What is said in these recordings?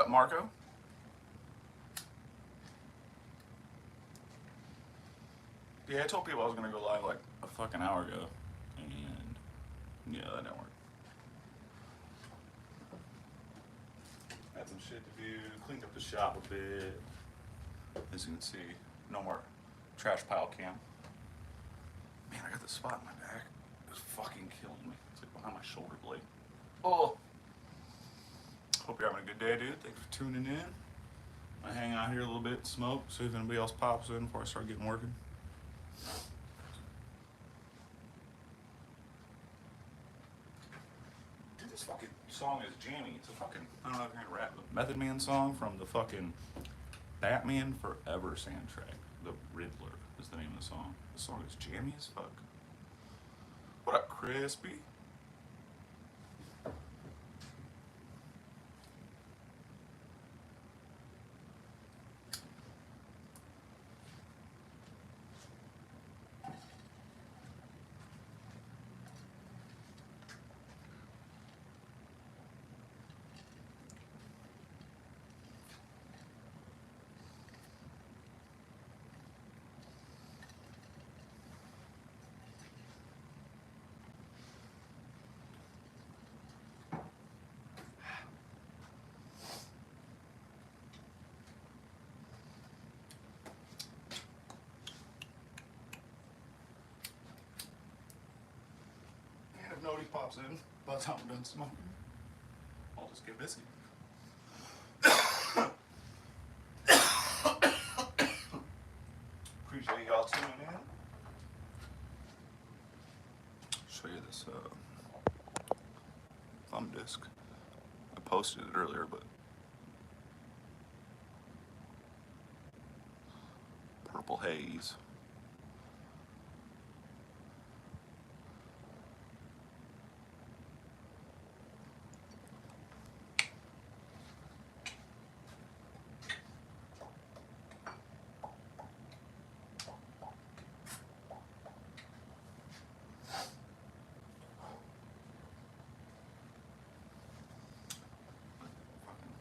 up, Marco? Yeah, I told people I was gonna go live like a fucking hour ago, and yeah, that didn't work. Had some shit to do, cleaned up the shop a bit. As you can see, no more trash pile cam. Man, I got this spot in my back. It's fucking killing me. It's like behind my shoulder blade. Oh! Hope you're having a good day, dude. Thanks for tuning in. I hang out here a little bit, smoke, see if anybody else pops in before I start getting working. Dude, this fucking song is jammy. It's a fucking, I don't know if you're gonna rap, but Method Man song from the fucking Batman Forever soundtrack. The Riddler is the name of the song. The song is jammy as fuck. What up, Crispy? And if nobody pops in by the time I'm done smoking, I'll just get busy. Appreciate y'all tuning in. Show you this thumb disc. I posted it earlier, but Purple Haze.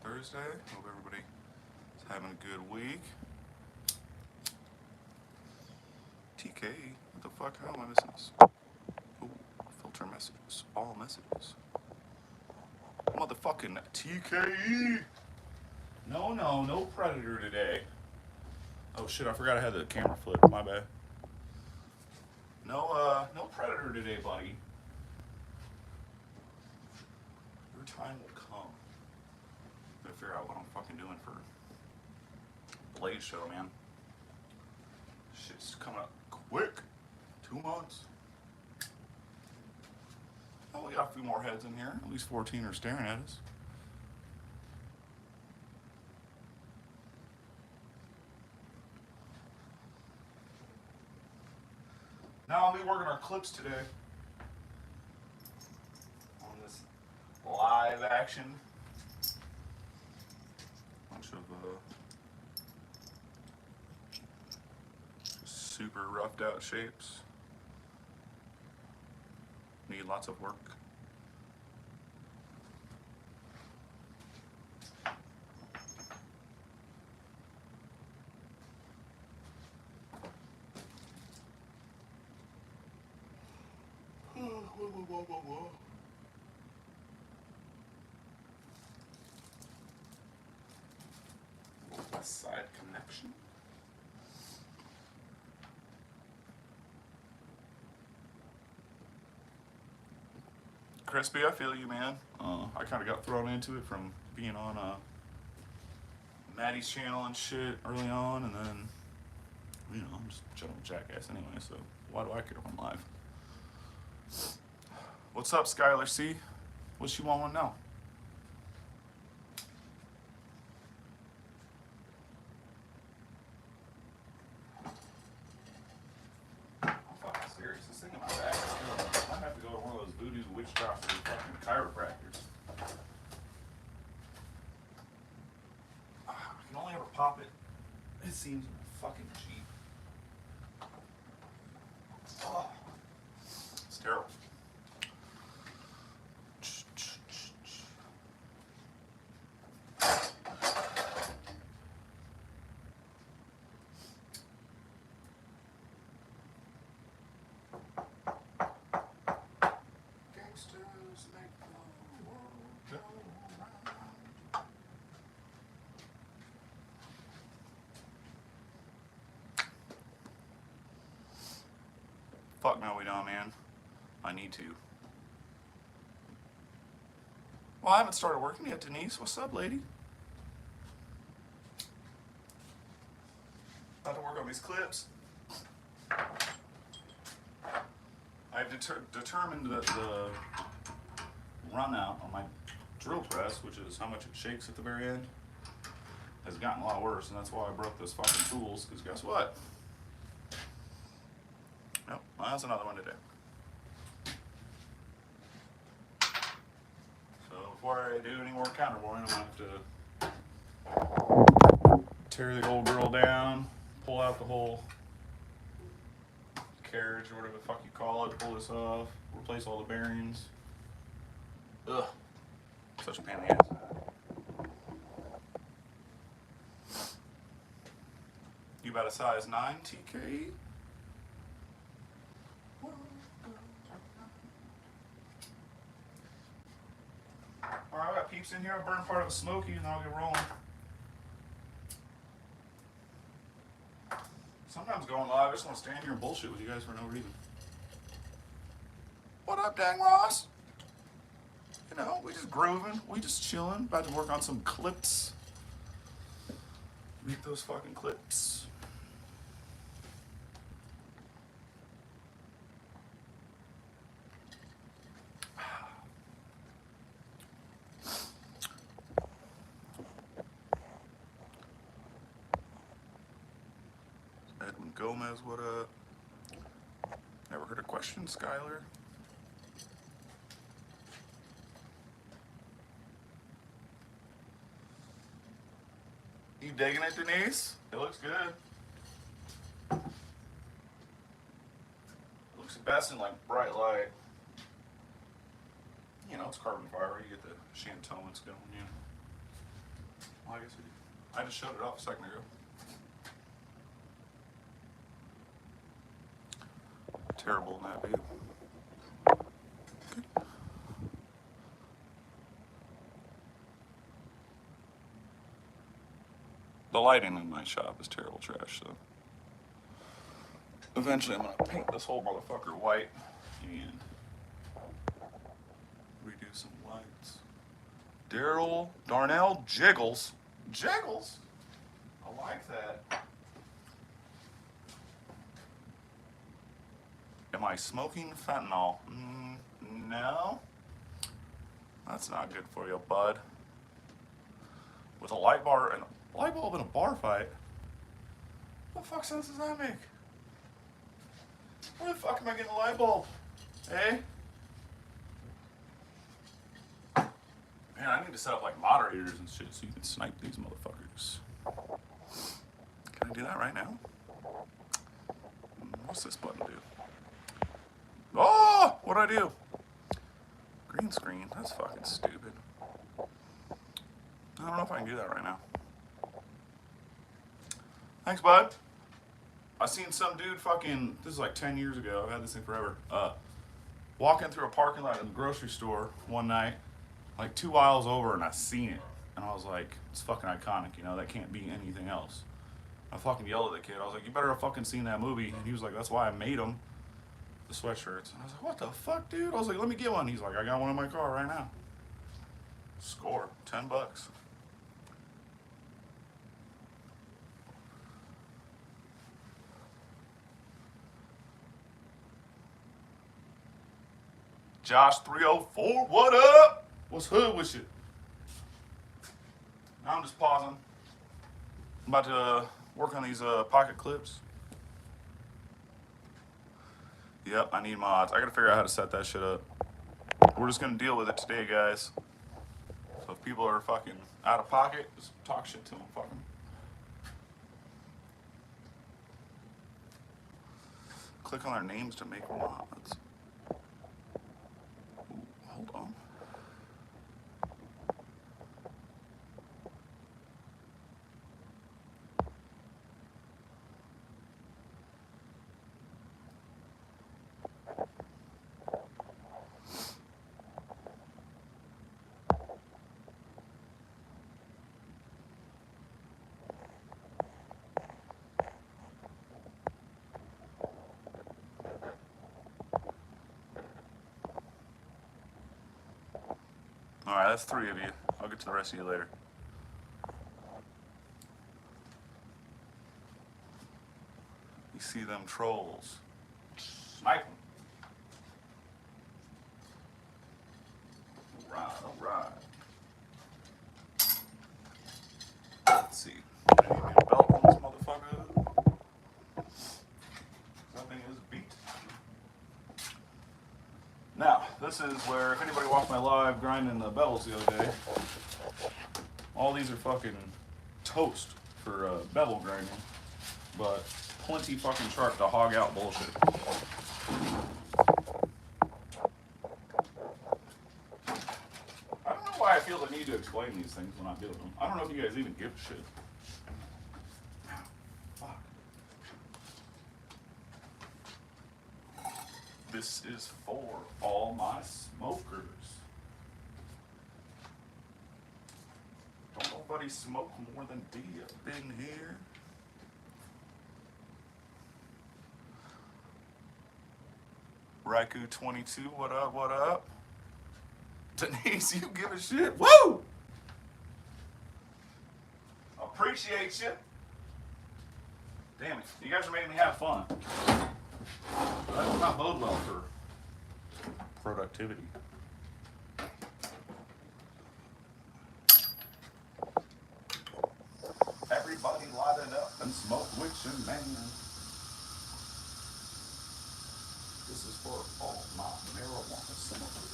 Thursday. Hope everybody is having a good week. TK, what the fuck? How am I missing this? Ooh, filter messages. All messages. Motherfucking TKE! No predator today. Oh shit, I forgot I had the camera flipped. My bad. No predator today, buddy. Your time will come. Gotta figure out what I'm fucking doing for Blade Show, man. Shit's coming up quick. 2 months. Oh, we got a few more heads in here. At least 14 are staring at us. Now I'll be working our clips today on this live action. Bunch of super roughed out shapes. Need lots of work. Whoa. West Side Connection. Crispy, I feel you, man. I kind of got thrown into it from being on Maddie's channel and shit early on, and then, you know, I'm just general jackass anyway, so why do I care if I'm live? What's up, Skylar C? What you want to know? I'm fucking serious. This thing in my back is killing me. I might have to go to one of those voodoo witch doctors fucking chiropractors. I can only ever pop it. It seems fucking cheap. Oh, it's terrible. fuck no we don't, man. I need to. Well, I haven't started working yet, Denise. What's up, lady? About to work on these clips. I've determined that the run out on my drill press, which is how much it shakes at the very end, has gotten a lot worse, and that's why I broke those fucking tools, because guess what? Nope, well, that's another one today. So before I do any more counterboring, I'm going to have to tear the old girl down, pull out the whole carriage or whatever the fuck you call it, pull this off, replace all the bearings. Ugh, such a pain in the ass. You about a size 9 TK? Alright, I got peeps in here. I'll burn part of a smoky and then I'll get rolling. Sometimes going live, I just want to stand here and bullshit with you guys for no reason. What up, Dang Ross? You know, we just grooving, we just chilling, about to work on some clips. Make those fucking clips. Edwin Gomez, what up? Never heard a question, Skylar? You digging it, Denise? It looks good. It looks best in like bright light. You know, it's carbon fiber. You get the Chantones going, you know. Well, I guess we do. I just shut it off a second ago. Terrible in that view. Okay. The lighting in my shop is terrible trash, so eventually I'm gonna paint this whole motherfucker white and redo some lights. Darnell Jiggles. Jiggles? I like that. Am I smoking fentanyl? No. That's not good for you, bud. With a light bulb in a bar fight? What the fuck sense does that make? Where the fuck am I getting a light bulb? Eh? Man, I need to set up like moderators and shit so you can snipe these motherfuckers. Can I do that right now? What's this button do? Oh! What'd I do? Green screen? That's fucking stupid. I don't know if I can do that right now. Thanks, bud. I seen some dude fucking, this is like 10 years ago, I've had this thing forever, walking through a parking lot in the grocery store one night, like 2 aisles over, and I seen it. And I was like, it's fucking iconic, you know, that can't be anything else. I fucking yelled at the kid. I was like, you better have fucking seen that movie. And he was like, that's why I made them, the sweatshirts. And I was like, what the fuck, dude? I was like, let me get one. He's like, I got one in my car right now. Score, $10. Josh 304, what up? What's hood with you? Now I'm just pausing. I'm about to work on these pocket clips. Yep, I need mods. I gotta figure out how to set that shit up. We're just gonna deal with it today, guys. So if people are fucking out of pocket, just talk shit to them, fuck them. Click on their names to make mods. Ooh, hold on. Alright, that's 3 of you. I'll get to the rest of you later. You see them trolls. Snipe them. Alright. Let's see. I need a belt on this motherfucker. That thing is beat. Now, this is where, if anybody watched my live grinding the bevels the other day, all these are fucking toast for bevel grinding, but plenty fucking sharp to hog out bullshit. I don't know why I feel the need to explain these things when I do them. I don't know if you guys even give a shit. Fuck. This is for all my smokers. Don't nobody smoke more than D up in here. Raikou 22, what up, what up? Denise, you give a shit. Woo! Appreciate you. Damn it, you guys are making me have fun. That does not bode well for productivity. Everybody light it up and smoke with your man. This is for all my marijuana smokers.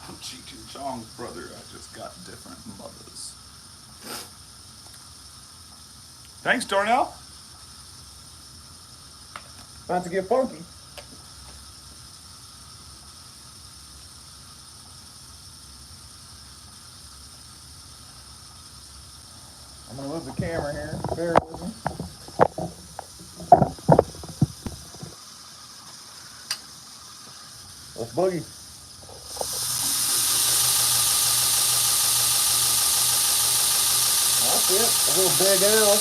I'm Cheech and Chong's brother. I just got different mothers. Thanks, Darnell. About to get funky. I'm gonna move the camera here. Bear with me. Let's boogie. That's it. A little Big L.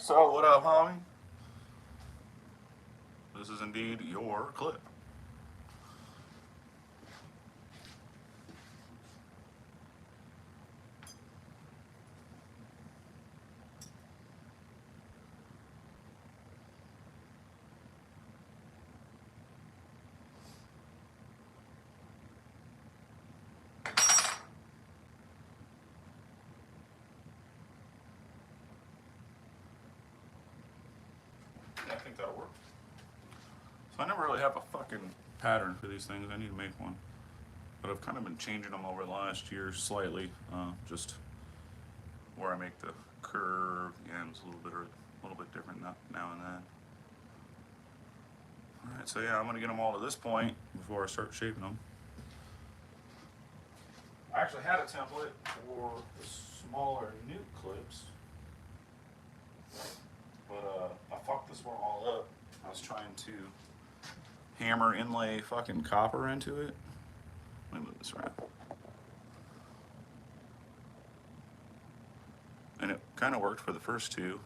So what up, homie? This is indeed your clip. I think that'll work. So I never really have a fucking pattern for these things. I need to make one. But I've kind of been changing them over the last year slightly. Just where I make the curve ends a little bit different now and then. Alright, so yeah, I'm going to get them all to this point before I start shaping them. I actually had a template for the smaller nuke clips. But I fucked this one all up. I was trying to hammer inlay fucking copper into it. Let me move this around. And it kind of worked for the first two.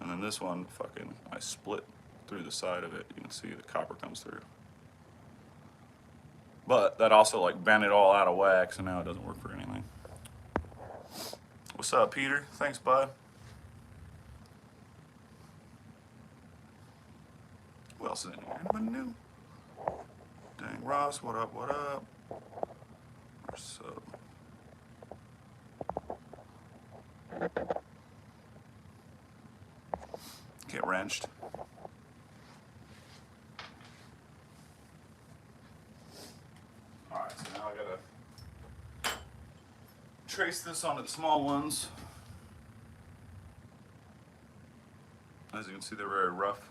And then this one, fucking, I split through the side of it. You can see the copper comes through. But that also like bent it all out of whack, so now it doesn't work for anything. What's up, Peter? Thanks, bud. Who else is in here? Anybody new? Dang, Ross, what up, what up? What's up? Get wrenched. Alright, so now I gotta trace this onto the small ones. As you can see, they're very rough.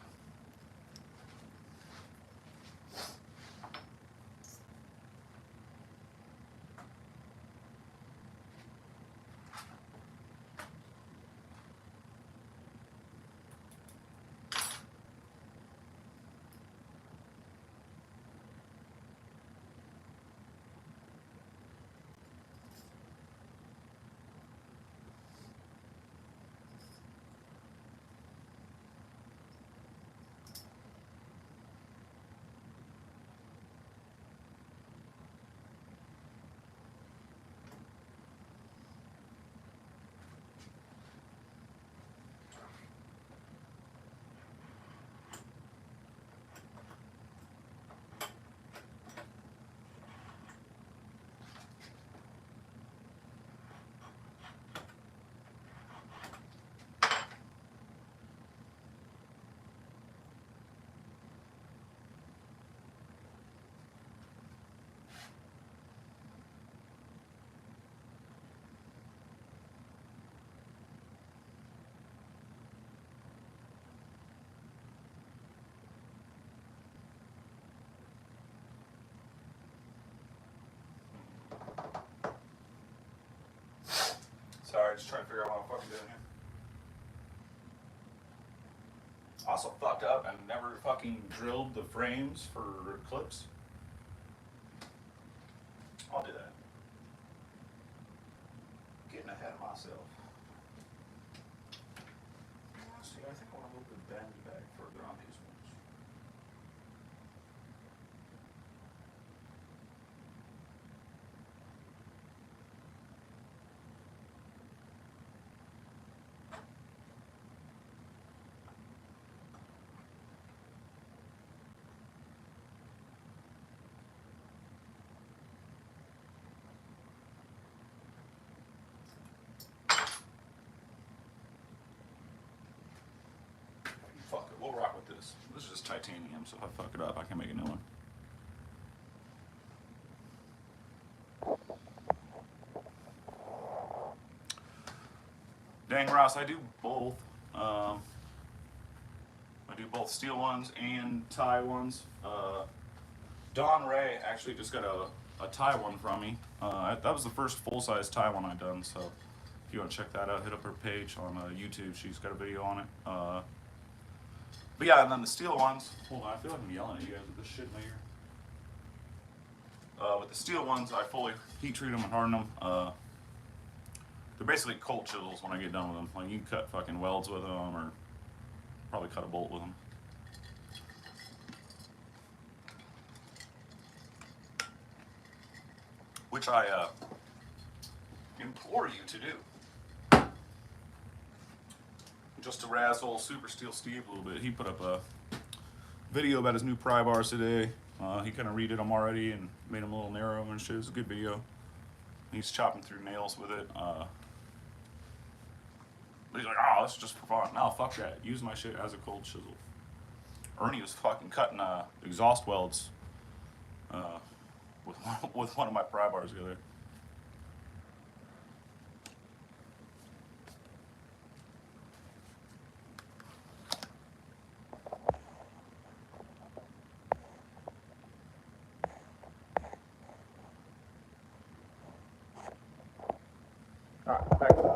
Sorry, just trying to figure out what I'm fucking doing here. Also fucked up and never fucking drilled the frames for clips. I'll do that. Getting ahead of myself. See, I think I want to move the bend back further on these ones. Fuck it, we'll rock with this. This is just titanium, so if I fuck it up, I can make a new one. Dang, Ross, I do both. I do both steel ones and tie ones. Dawn Ray actually just got a tie one from me. That was the first full-size tie one I've done, so if you want to check that out, hit up her page on YouTube. She's got a video on it. But yeah, and then the steel ones, hold on, I feel like I'm yelling at you guys with this shit in my ear. With the steel ones, I fully heat treat them and harden them. They're basically cold chisels when I get done with them. Like you can cut fucking welds with them, or probably cut a bolt with them. Which I implore you to do. Just to razzle Super Steel Steve a little bit, he put up a video about his new pry bars today. He kind of redid them already and made them a little narrow and shit. It's a good video. He's chopping through nails with it. But he's like, oh, this is just for fun. No, fuck that. Use my shit as a cold chisel. Ernie was fucking cutting exhaust welds with one of my pry bars the other day. Alright, back to that.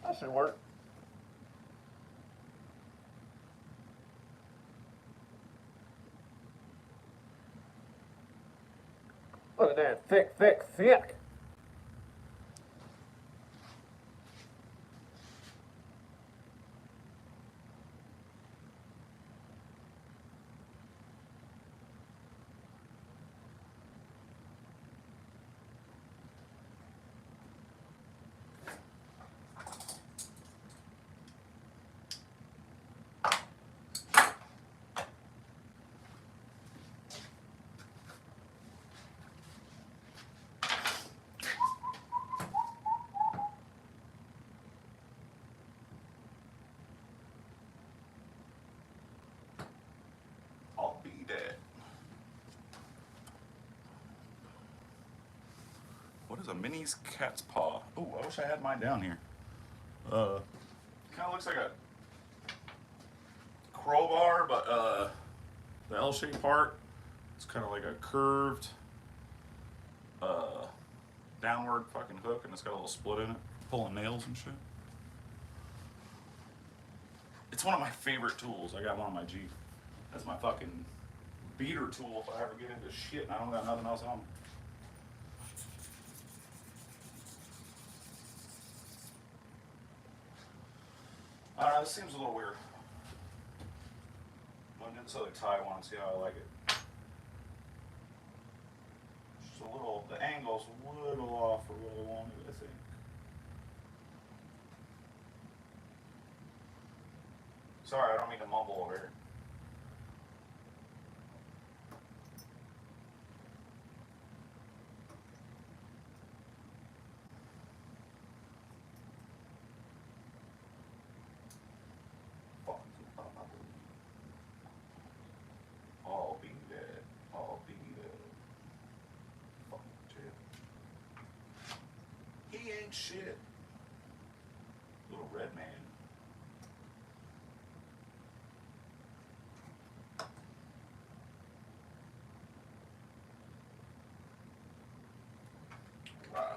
That should work. Look at that, thick, thick, thick. I'll be dead. What is a Minnie's cat's paw? Oh, I wish I had mine down here. Kind of looks like a crowbar, but the L-shaped part, it's kind of like a curved, downward fucking hook, and it's got a little split in it, for pulling nails and shit. It's one of my favorite tools. I got one on my Jeep. That's my fucking beater tool if I ever get into shit and I don't got nothing else on me. I don't know, this seems a little weird. I'm gonna do this other tie one and see how I like it. Just a little, the angle's a little off for what I wanted, I think. Sorry, I don't mean to mumble over here. I'll be dead. I'll be dead. Fuck jail. He ain't shit. Little red man.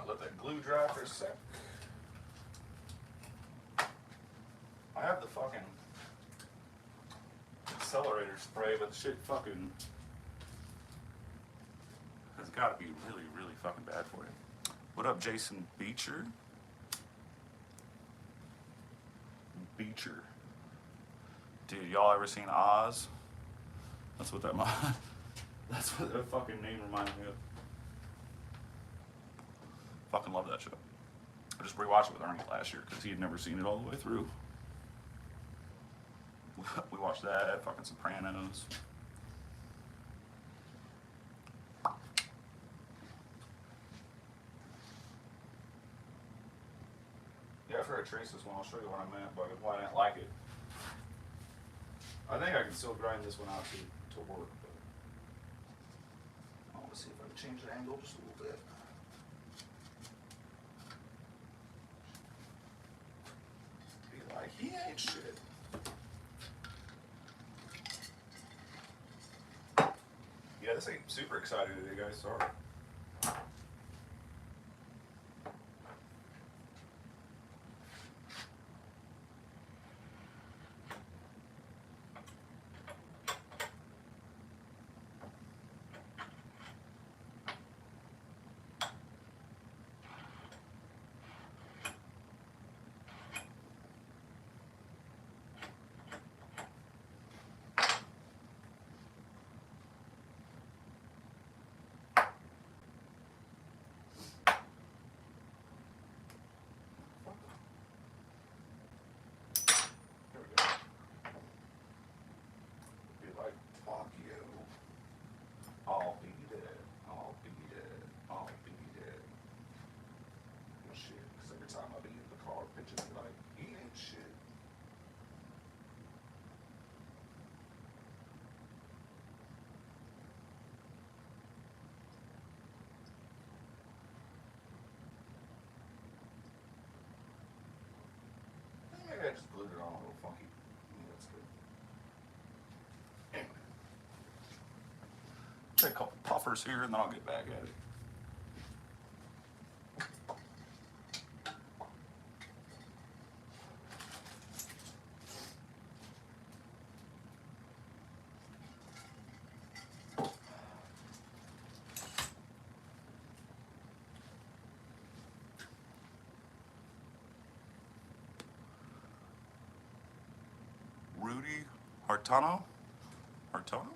Let that glue dry for a sec. I have the fucking accelerator spray, but the shit fucking has It's got to be really, really fucking bad for you. What up, Jason Beecher? Beecher. Dude, y'all ever seen Oz? That's what that that's what that fucking name reminded me of. Fucking love that show. I just rewatched it with Ernie last year because he had never seen it all the way through. We watched that, fucking Sopranos. Yeah, I've heard trace this one. I'll show you what I meant by why I didn't like it. I think I can still grind this one out to work, but I want to see if I can change the angle just a little bit. Be like, he ain't shit. Yeah, this ain't super exciting today, guys. Sorry. I'll be dead. I'll be dead. I'll be dead. Well, shit, because every time I be in the car, bitches be like, he ain't shit. Maybe I just glued it on a little funky. Yeah, that's good. Anyway. Take a couple puffers here and then I'll get back at it. Rudy Hartano? Hartano?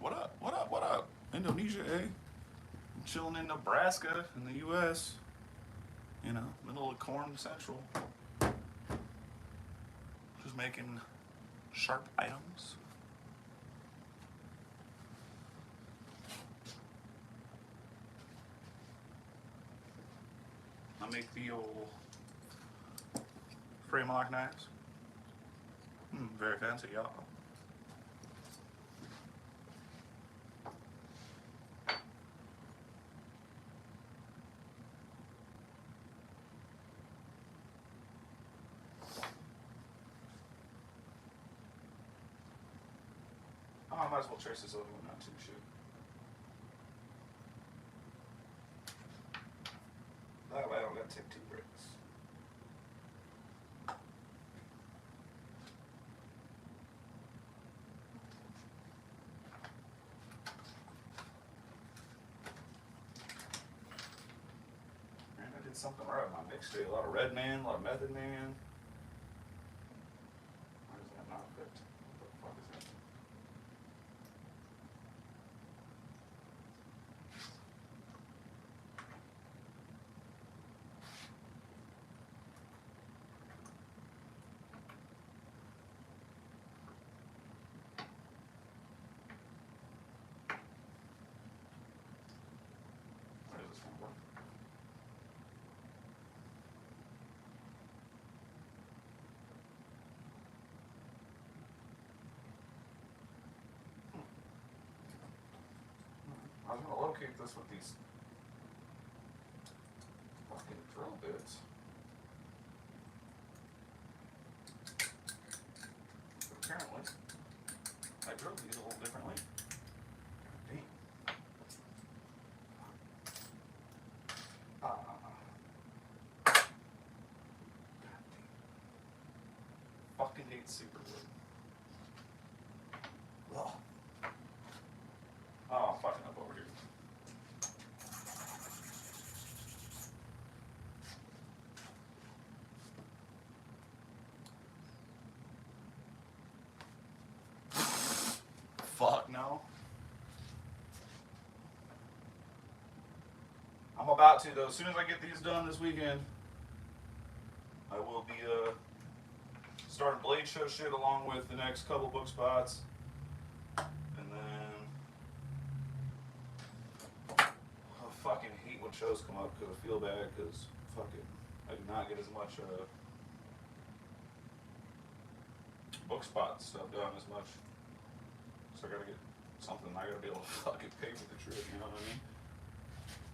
What up? What up? What up? Indonesia, eh? I'm chilling in Nebraska in the U.S. You know, middle of corn central. Just making sharp items. I make the old frame lock knives. Very fancy, y'all. Oh, I might as well trace this other one out too, shit. That way I don't gotta take 2 bricks. Man, I did something right with my mix today. A lot of Red Man, a lot of Method Man. Why does that not fit? What the fuck is that? Why does this one work? I was gonna locate this with these fucking drill bits. But apparently, I drilled these a little differently. Damn. God damn. Fucking hate super glue. Ugh. Oh, I'm fucking up over here. I'm about to, though. As soon as I get these done this weekend, I will be starting Blade Show shit along with the next couple book spots. And then I fucking hate when shows come up because I feel bad because fucking I do not get as much book spot stuff done as much. So I gotta get something. I gotta be able to fucking pay for the trip, you know what I mean?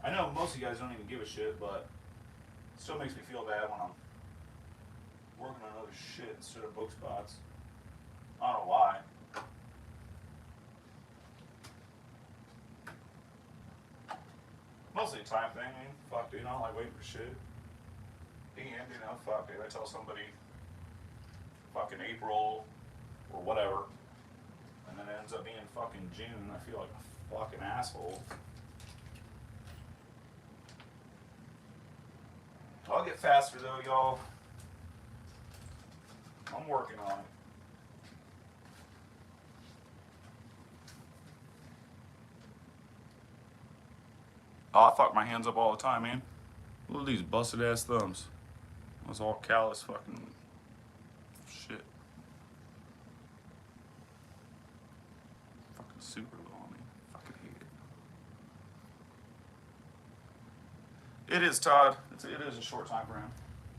I know most of you guys don't even give a shit, but it still makes me feel bad when I'm working on other shit instead of book spots. I don't know why. Mostly a time thing, I mean, fuck, dude, I don't like waiting for shit. And, you know, fuck, dude, I tell somebody fucking April or whatever, and then it ends up being fucking June, I feel like a fucking asshole. I'll get faster though, y'all. I'm working on it. Oh, I fuck my hands up all the time, man. Look at these busted ass thumbs. I was all callous fucking shit. Fucking super low on me. Fucking hate it. It is, Todd. It is a short time frame.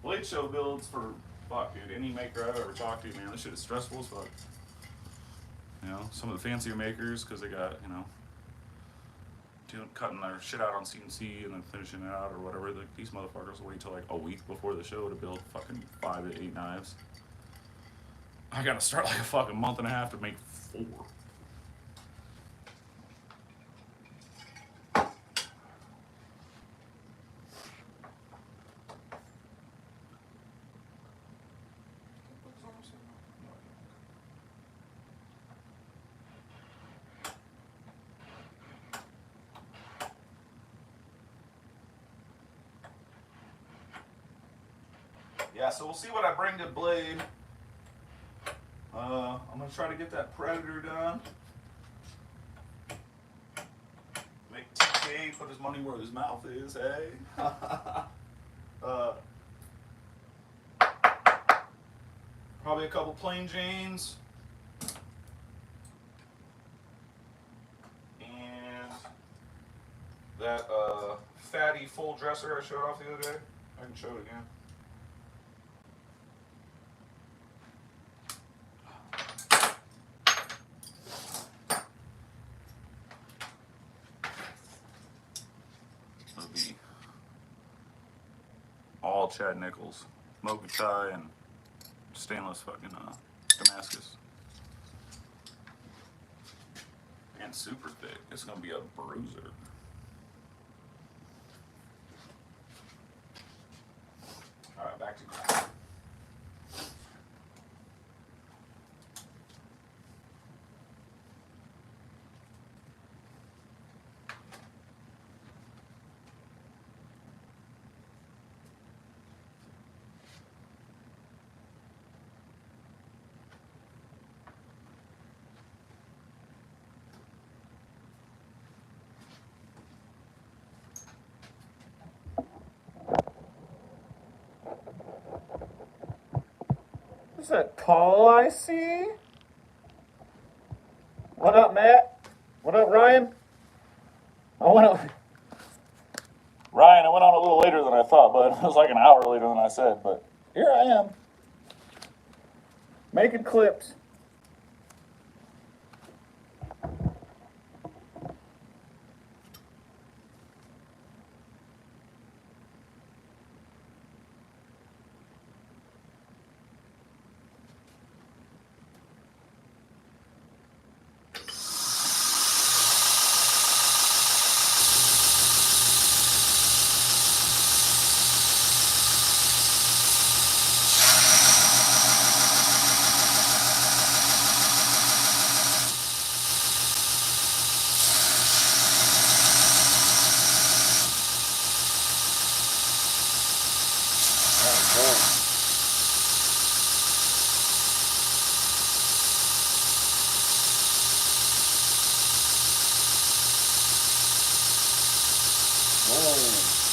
Blade Show builds for, fuck, dude, any maker I've ever talked to, man, this shit is stressful as fuck. You know, some of the fancier makers, because they got, you know, cutting their shit out on CNC and then finishing it out or whatever. Like, these motherfuckers will wait till like a week before the show to build fucking 5 to 8 knives. I gotta start like a fucking month and a half to make 4. Yeah, so we'll see what I bring to Blade. I'm gonna try to get that Predator done. Make TK put his money where his mouth is, hey? Probably a couple plain Janes. And that fatty full dresser I showed off the other day. I can show it again. All Chad Nichols, Mokutai, and stainless fucking Damascus. And super thick. It's gonna be a bruiser. Alright, back to grind. Is that Paul I see? What up, Matt? What up, Ryan? I went on a little later than I thought, but it was like an hour later than I said, but here I am. Making clips. Whoa.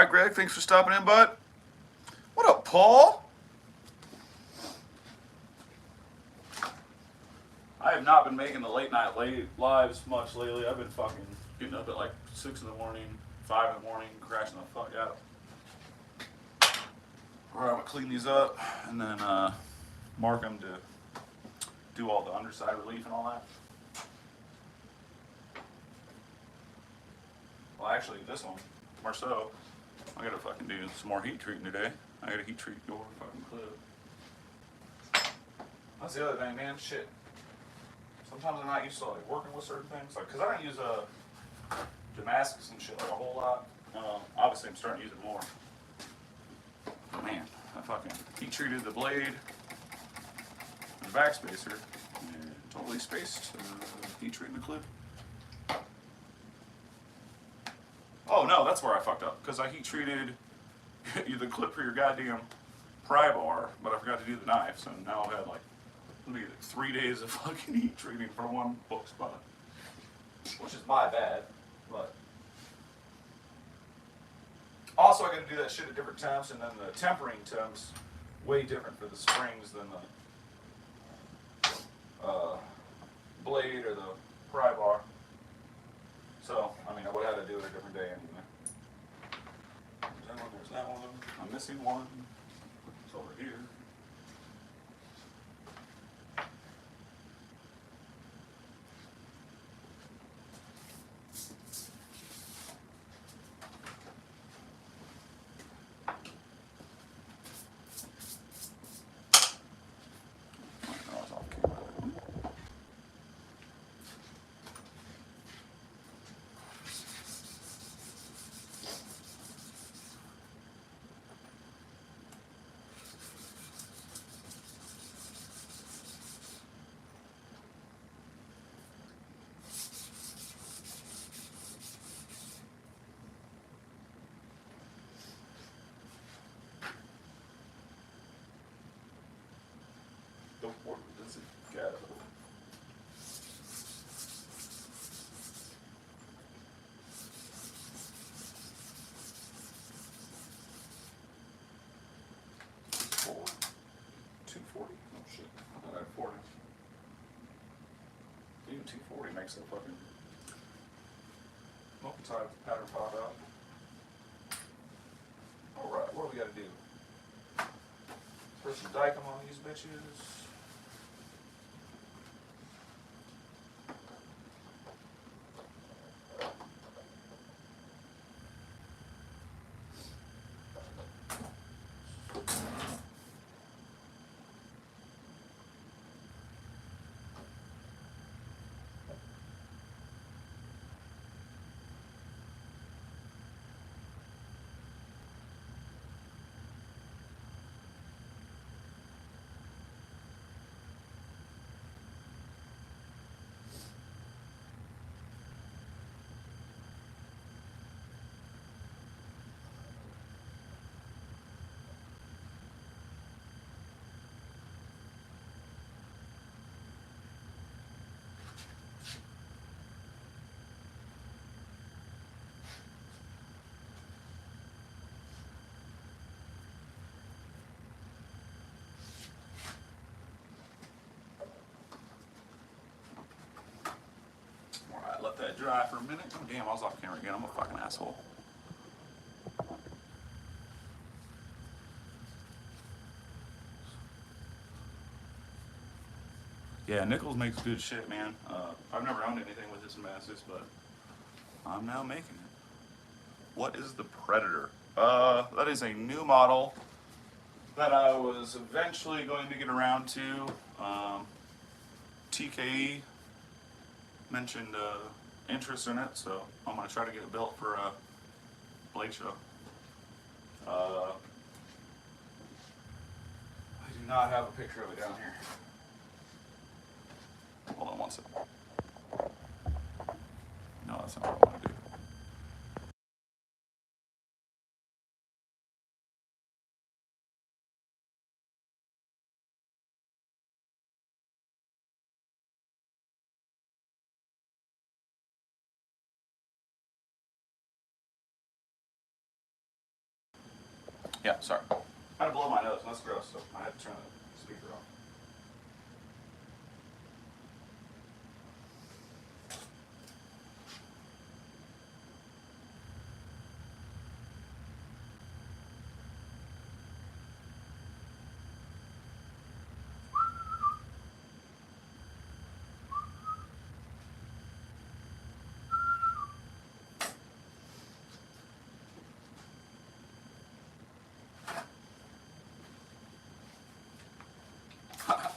right, Greg. Thanks for stopping in, bud. What up, Paul? I have not been making the late lives much lately. I've been fucking getting up at like 6 in the morning, 5 in the morning, crashing the fuck out. Alright, I'm gonna clean these up and then mark them to do all the underside relief and all that. Well, actually, this one, Marceau, I gotta fucking do some more heat treating today. I gotta heat treat your fucking clip. That's the other thing, man. Shit. Sometimes I'm not used to like working with certain things, like because I don't use Damascus and shit like a whole lot. Obviously, I'm starting to use it more. But man, I fucking heat treated the blade, the back spacer, and totally spaced heat treating the clip. Oh no, that's where I fucked up because I heat treated the clip for your goddamn pry bar, but I forgot to do the knife. So now I've had like 3 days of fucking heat treating for one book spot, which is my bad. But also, I got to do that shit at different temps, and then the tempering temps way different for the springs than the blade or the pry bar. So, I mean, I would have had to do it a different day anyway. There's that one. I'm missing one. It's over here. Oh, it's off camera. Where does it go? Four? 240? Oh shit. I thought I had 40. Even 240 makes that fucking multi-type pattern pop out. Alright, what do we gotta do? Throw some Dykem on these bitches. Alright, let that dry for a minute. Oh damn, I was off camera again. I'm a fucking asshole. Yeah, Nichols makes good shit, man. I've never owned anything with this Damascus, but I'm now making it. What is the Predator? That is a new model that I was eventually going to get around to. TKE mentioned interest in it, so I'm going to try to get it built for a blade show. I do not have a picture of it down here. Hold on one second. No, that's not what I want to do. Yeah, sorry. I had to blow my nose. That's gross, so I had to turn the speaker off.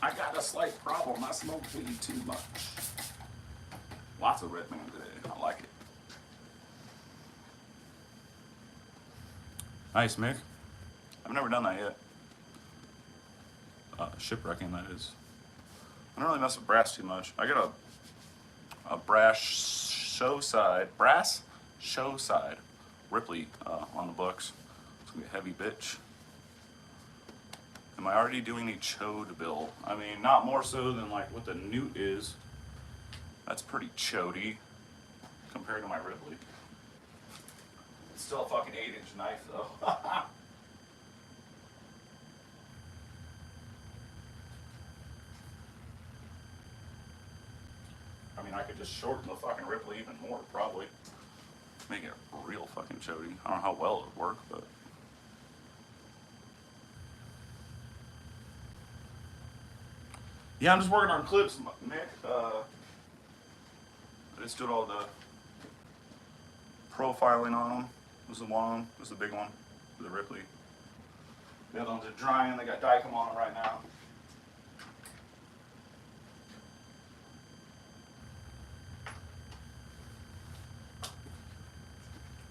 I got a slight problem. I smoke weed too much. Lots of Red Man today. I like it. Nice, Mick. I've never done that yet. Shipwrecking, that is. I don't really mess with brass too much. I got a brass show side Ripley on the books. It's gonna be a heavy bitch. Am I already doing a chode bill? I mean, not more so than like what the Newt is. That's pretty chody compared to my Ripley. It's still a fucking 8-inch knife though. I mean, I could just shorten the fucking Ripley even more, probably. Make it real fucking chody. I don't know how well it would work, but. Yeah, I'm just working on clips, Nick. I just did all the profiling on them. This is one of them. This is the big one, the Ripley. The other ones are drying. They got Dicom on them right now.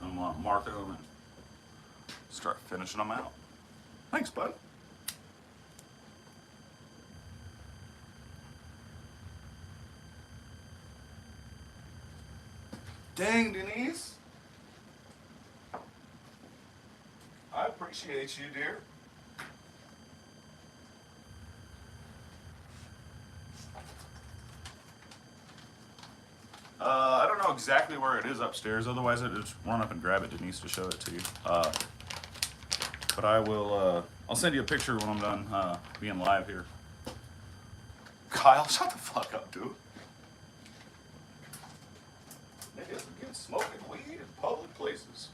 I'm gonna mark them and start finishing them out. Thanks, bud. Dang, Denise. I appreciate you, dear. I don't know exactly where it is upstairs. Otherwise, I'd just run up and grab it, Denise, to show it to you. But I will. I'll send you a picture when I'm done being live here. Kyle, shut the fuck up, dude. Niggas begin smoking weed in public places.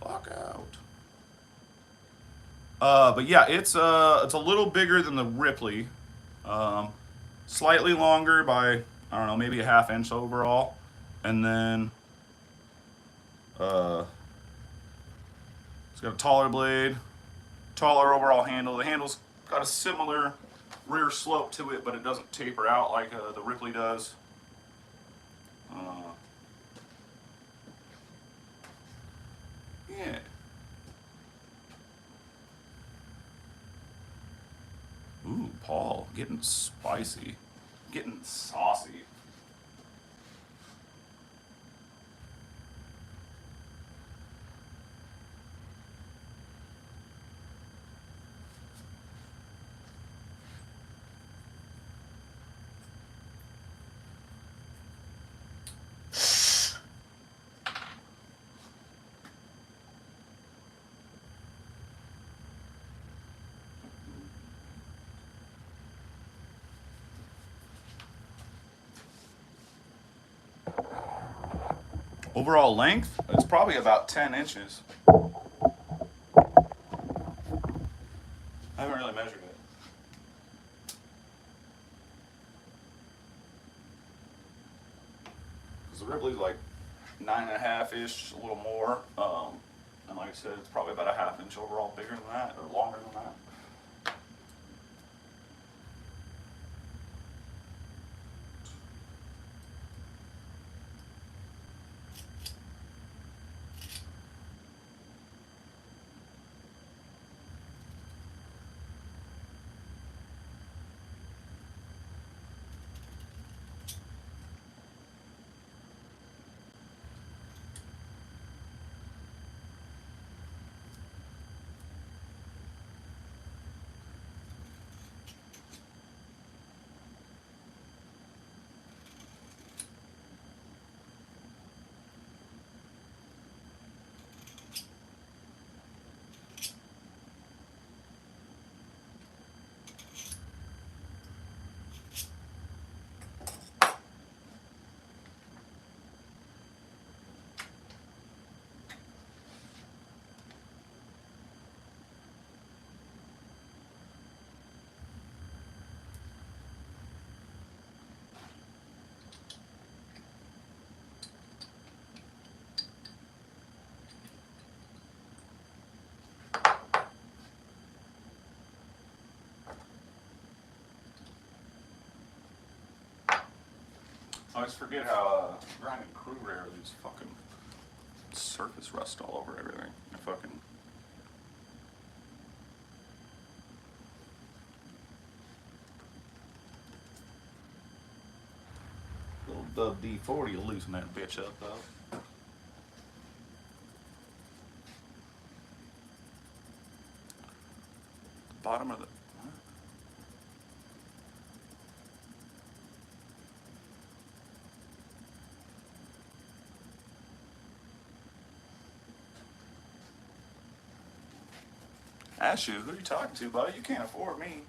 Fuck out. But yeah, it's a little bigger than the Ripley. Slightly longer by, I don't know, maybe a ½ inch overall. And then it's got a taller blade, taller overall handle. The handle's got a similar rear slope to it, but it doesn't taper out like the Ripley does. Yeah. Ooh, Paul, getting spicy, getting saucy. Overall length, it's probably about 10 inches. I haven't really measured it. Because the Ripley's like 9.5-ish, a little more. And like I said, it's probably about a ½ inch overall bigger than that, or longer than that. I always forget how grinding crew rare leaves fucking surface rust all over everything. I fucking. Little Dub D40 will loosen that bitch up though. Bottom of the. Ask you, who are you talking to, buddy? You can't afford me.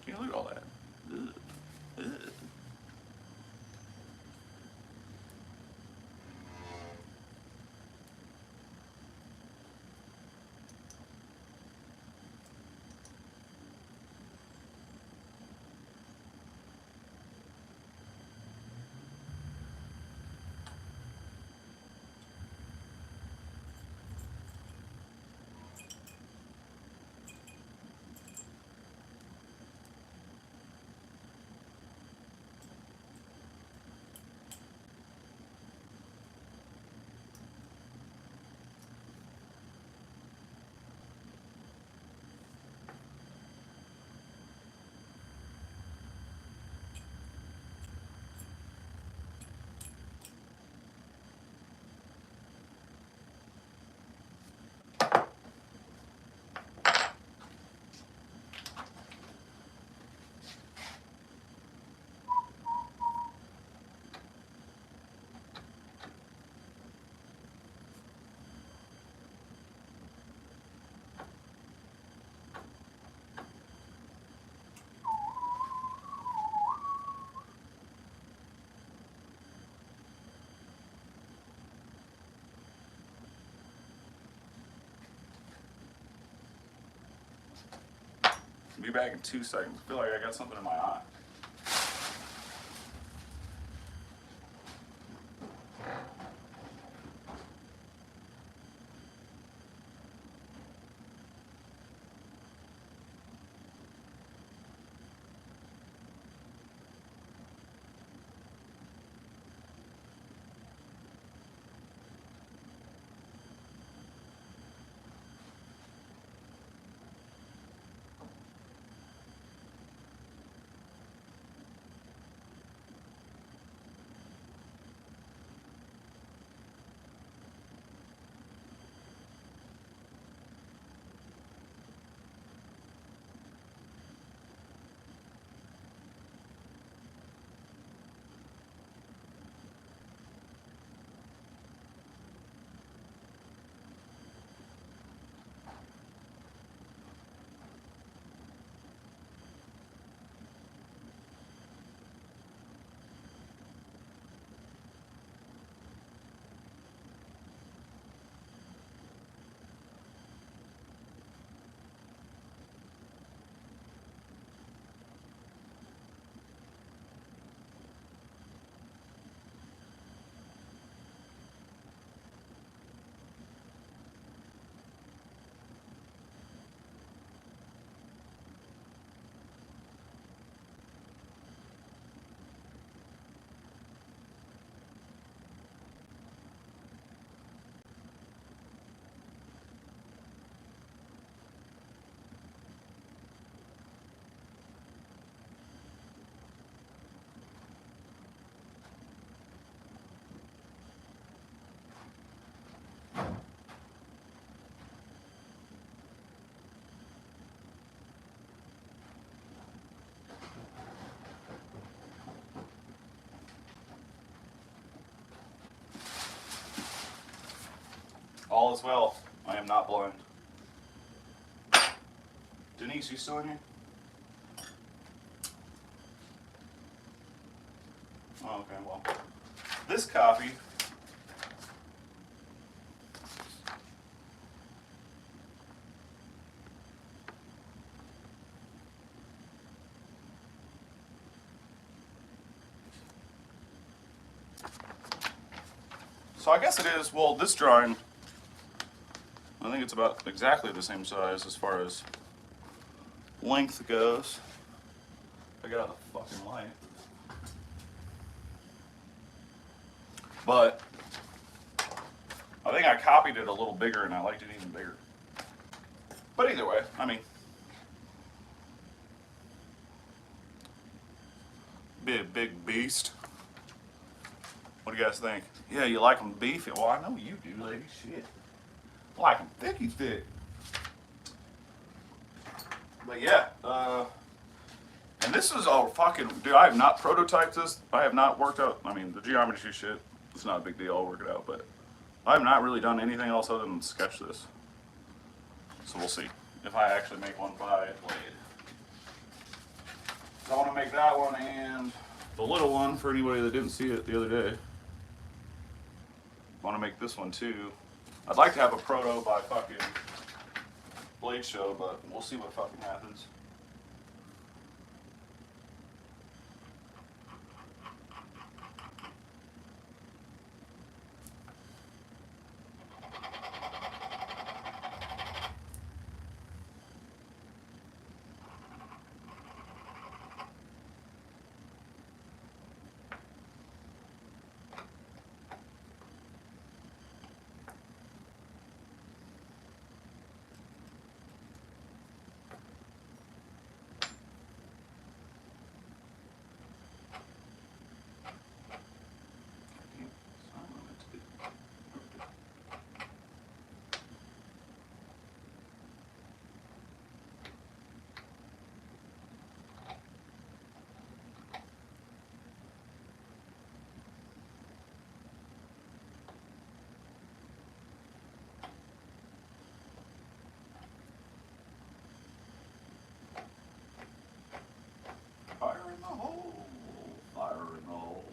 Can you look at all that? Ugh. Ugh. Be back in 2 seconds. I feel like I got something in my eye. All is well. I am not blind. Denise, you still in here? Oh, okay, well. This copy. So I guess it is, well, this drawing, I think it's about exactly the same size as far as length goes. I got out the fucking light. But I think I copied it a little bigger and I liked it even bigger. But either way, I mean, be a big beast. What do you guys think? Yeah, you like them beefy? Well, I know you do, lady. Shit. I like them thicky thick. But yeah, and this is all fucking, dude, I have not prototyped this. I have not worked out, I mean, the geometry shit, it's not a big deal, I'll work it out, but I have not really done anything else other than sketch this. So we'll see if I actually make one by blade. So I want to make that one and the little one for anybody that didn't see it the other day. I want to make this one too. I'd like to have a proto by fucking Blade Show, but we'll see what fucking happens. Fire in the hole, fire in the hole.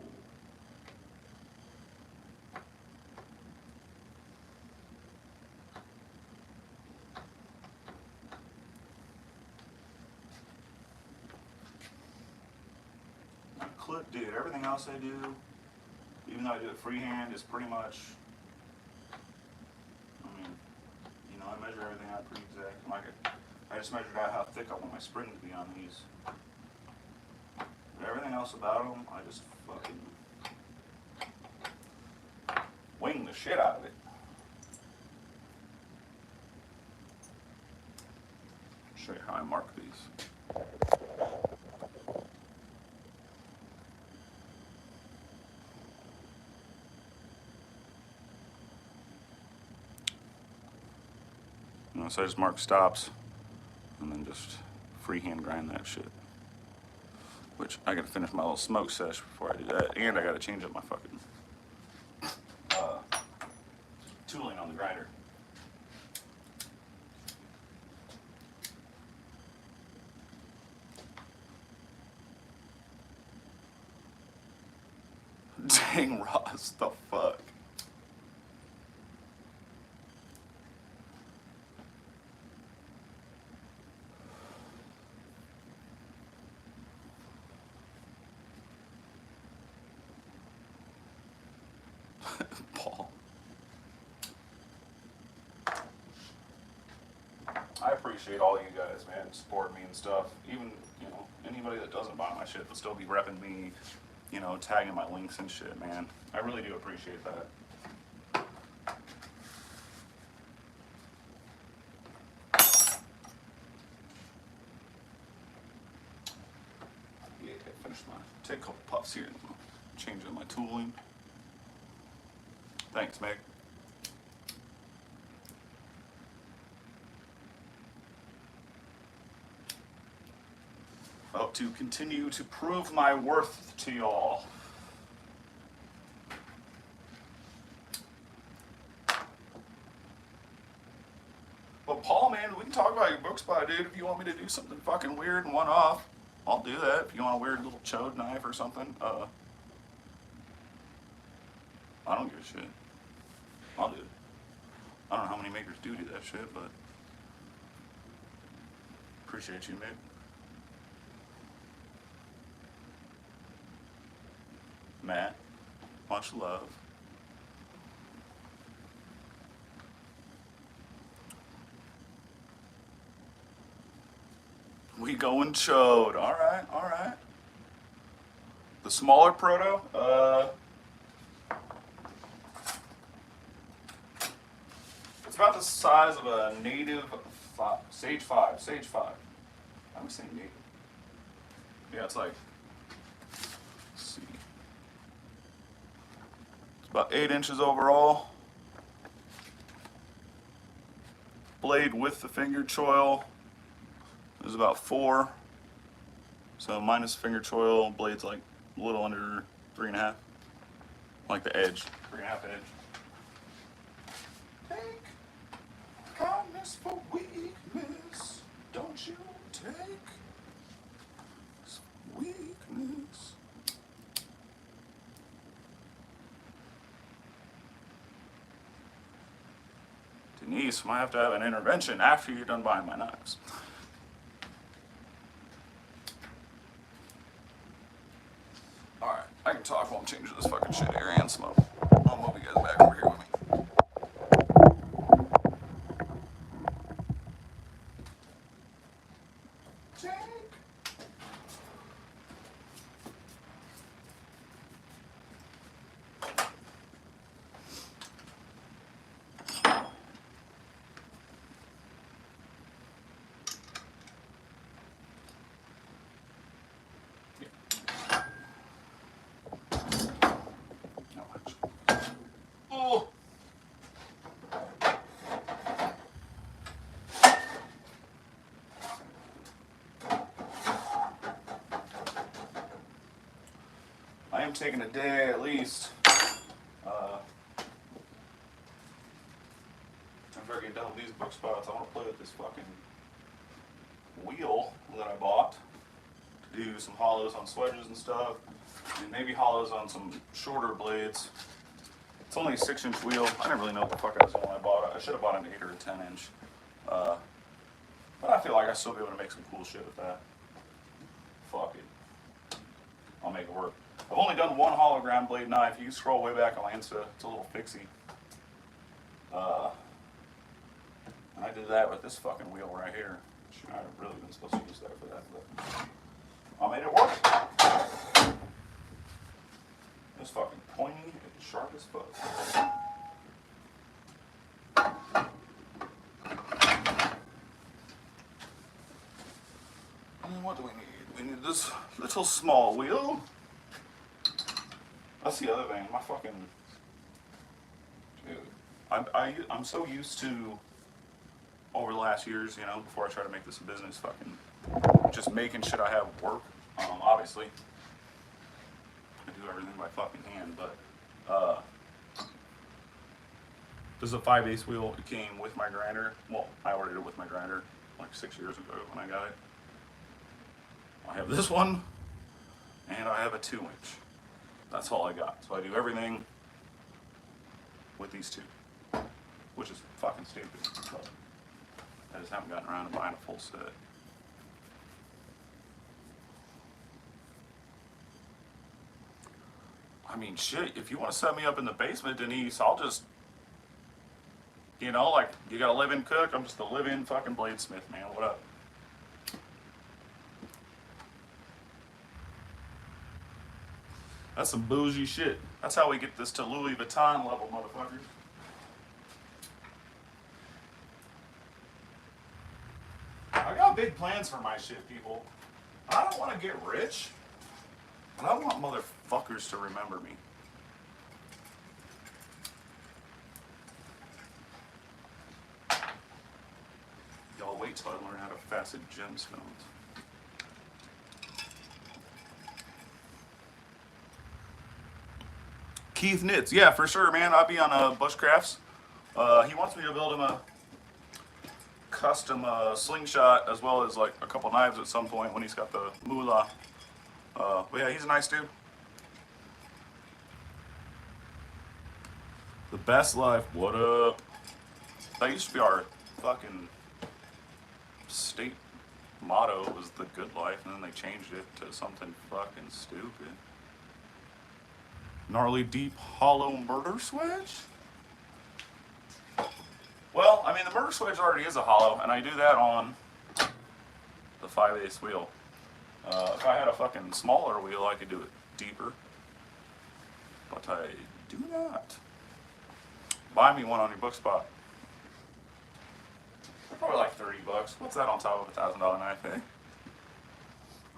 Clip, dude, everything else I do, even though I do it freehand, is pretty much, I mean, you know, I measure everything out pretty exact. Like I just measured out how thick I want my spring to be on these. But everything else about them, I just fucking wing the shit out of it. Show you how I mark these. You know, so I just mark stops and then just freehand grind that shit. Which I gotta finish my little smoke sesh before I do that, and I gotta change up my fucking tooling on the grinder. Dang, Ross, the fuck? Paul. I appreciate all you guys, man, support me and stuff. Even, you know, anybody that doesn't buy my shit will still be repping me, you know, tagging my links and shit, man. I really do appreciate that. Yeah, finish my, take a couple puffs here and we'll change up my tooling. Thanks, Meg. About to continue to prove my worth to y'all. But Paul, man, we can talk about your book spot, dude. If you want me to do something fucking weird and one-off, I'll do that. If you want a weird little chode knife or something, I don't give a shit. I'll do it. I don't know how many makers do that shit, but appreciate you, mate. Matt, much love. We going chode. All right, all right. The smaller proto, it's about the size of a native Sage 5. Sage 5. I'm saying native. Yeah, it's like, let's see. It's about 8 inches overall. Blade with the finger choil is about 4. So minus finger choil, blade's like a little under 3.5. Like the edge, 3.5 edge. Take kindness for weakness, don't you take weakness. Denise, might have to have an intervention after you're done buying my knives. Alright, I can talk while I'm changing this fucking shit here and smoke. I'll move you guys back over here with me. Jake. Oh. I am taking a day at least. After I get done with these book spots, I want to play with this fucking wheel that I bought to do some hollows on swedges and stuff, and maybe hollows on some shorter blades. It's only a 6-inch wheel. I didn't really know what the fuck I was doing when I bought it. I should have bought an 8 or a 10-inch. But I feel like I still be able to make some cool shit with that. Fuck it. I'll make it work. I've only done one hollow ground blade knife. You can scroll way back on Insta. It's a little fixie. And I did that with this fucking wheel right here. Should I have really been supposed to use that for that, but I made it work. It's fucking pointy and sharp as fuck. And what do we need? We need this little small wheel. That's the other thing. My fucking dude. I'm so used to over the last years, you know, before I try to make this a business, fucking just making shit I have work. Obviously, I do everything by fucking hand, but this is a 5/8 wheel. It came with my grinder. Well, I ordered it with my grinder like 6 years ago when I got it. I have this one, and I have a 2-inch. That's all I got. So I do everything with these two, which is fucking stupid. But I just haven't gotten around to buying a full set. I mean, shit, if you want to set me up in the basement, Denise, I'll just, you know, like, you got a live-in cook? I'm just a live-in fucking bladesmith, man. What up? That's some bougie shit. That's how we get this to Louis Vuitton level, motherfuckers. I got big plans for my shit, people. I don't want to get rich, but I want motherfuckers to remember me. Y'all wait till I learn how to facet gemstones. Keith Knits, yeah, for sure, man. I'll be on Bushcrafts. He wants me to build him a custom slingshot as well as like a couple knives at some point when he's got the moolah. But yeah, he's a nice dude. The best life, what up? That used to be our fucking state motto, was the good life, and then they changed it to something fucking stupid. Gnarly deep hollow murder swedge? Well, I mean, the murder swedge already is a hollow, and I do that on the 5/8 wheel. If I had a fucking smaller wheel, I could do it deeper. But I do not. Buy me one on your book spot. They're probably like $30. What's that on top of a $1,000 knife, eh?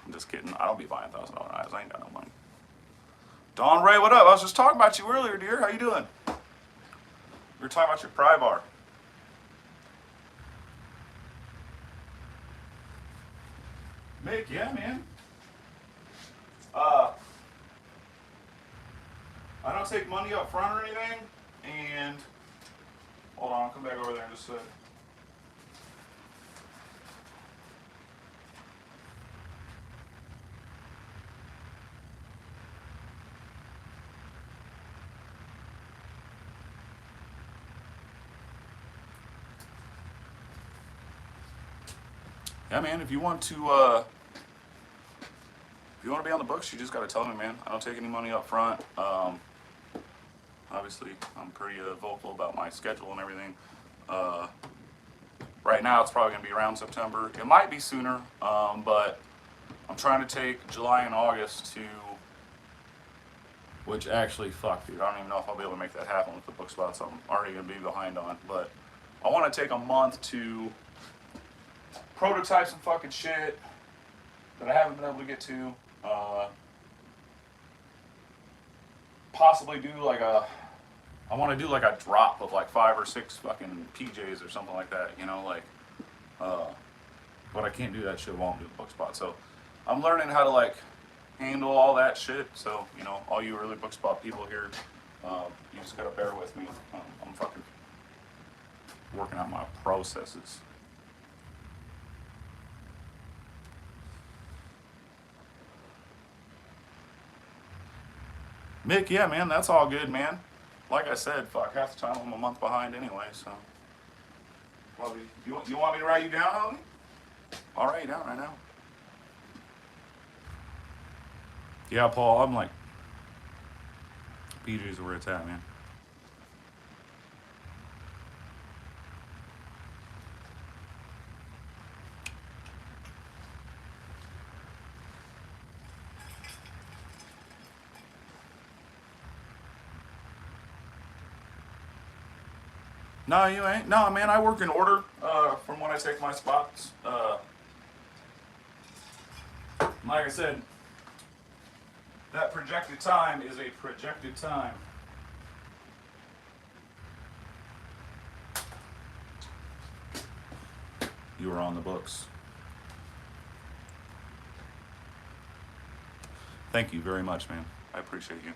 I'm just kidding. I don't be buying $1,000 knives. I ain't got no money. Don Ray, what up? I was just talking about you earlier, dear. How you doing? We were talking about your pry bar. Mick, yeah, man. I don't take money up front or anything, and hold on, I'll come back over there in just a sec. Yeah, man, if you want to be on the books, you just got to tell me, man. I don't take any money up front. Obviously, I'm pretty vocal about my schedule and everything. Right now, it's probably going to be around September. It might be sooner, but I'm trying to take July and August to, which actually, fuck, dude, I don't even know if I'll be able to make that happen with the book spots I'm already going to be behind on. But I want to take a month to prototype some fucking shit that I haven't been able to get to. Possibly do like I want to do like a drop of like 5 or 6 fucking PJs or something like that, you know, like, but I can't do that shit while I'm doing book spot. So I'm learning how to like handle all that shit. So, you know, all you early book spot people here, you just gotta bear with me. I'm fucking working out my processes. Mick, yeah, man, that's all good, man. Like I said, fuck, half the time I'm a month behind anyway, so. Well, you want me to write you down, homie? I'll write you down right now. Yeah, Paul, I'm like, PJ's where it's at, man. No, you ain't. No, man, I work in order from when I take my spots. Like I said, that projected time is a projected time. You are on the books. Thank you very much, man. I appreciate you.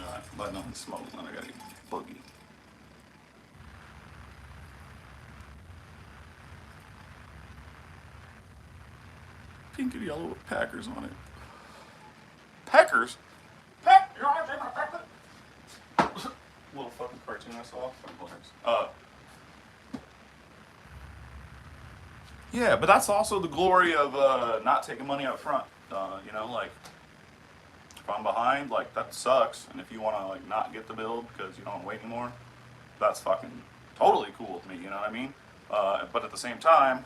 Alright, but nothing smoking, then I gotta get boogie. Pink and yellow with Packers on it. Packers? You want to take my Packers? Little fucking cartoon I saw. Fucking hilarious. Yeah, but that's also the glory of not taking money up front. You know, like, if I'm behind, like, that sucks. And if you want to, like, not get the build because you don't want to wait anymore, that's fucking totally cool with me, you know what I mean? But at the same time,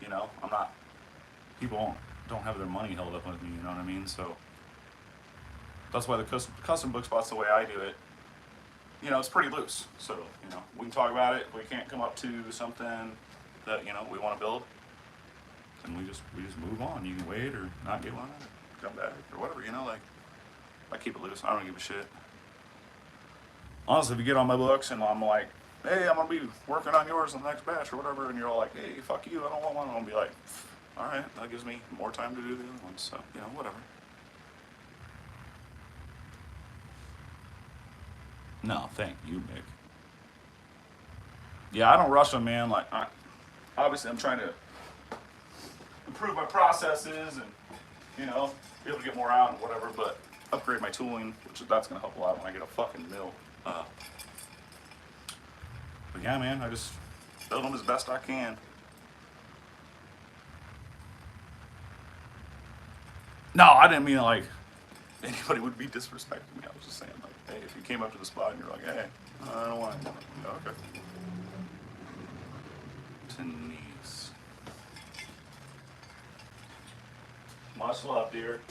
you know, I'm not, people don't have their money held up with me, you know what I mean? So that's why the custom book spot's the way I do it. You know, it's pretty loose. So, you know, we can talk about it. If we can't come up to something that, you know, we want to build, then we just move on. You can wait or not get one, come back or whatever, you know, like, I keep it loose. I don't give a shit. Honestly, if you get on my books and I'm like, hey, I'm gonna be working on yours in the next batch or whatever, and you're all like, hey, fuck you, I don't want one, I'm gonna be like, all right, that gives me more time to do the other ones, so, you know, whatever. No, thank you, Mick. Yeah, I don't rush them, man. Like, obviously, I'm trying to improve my processes and, you know, be able to get more out and whatever, but upgrade my tooling, which that's going to help a lot when I get a fucking mill. But yeah, man, I just build them as best I can. No, I didn't mean like, anybody would be disrespecting me. I was just saying, like, hey, if you came up to the spot and you're like, hey, I don't want it. Okay. Denise. Much love, dear.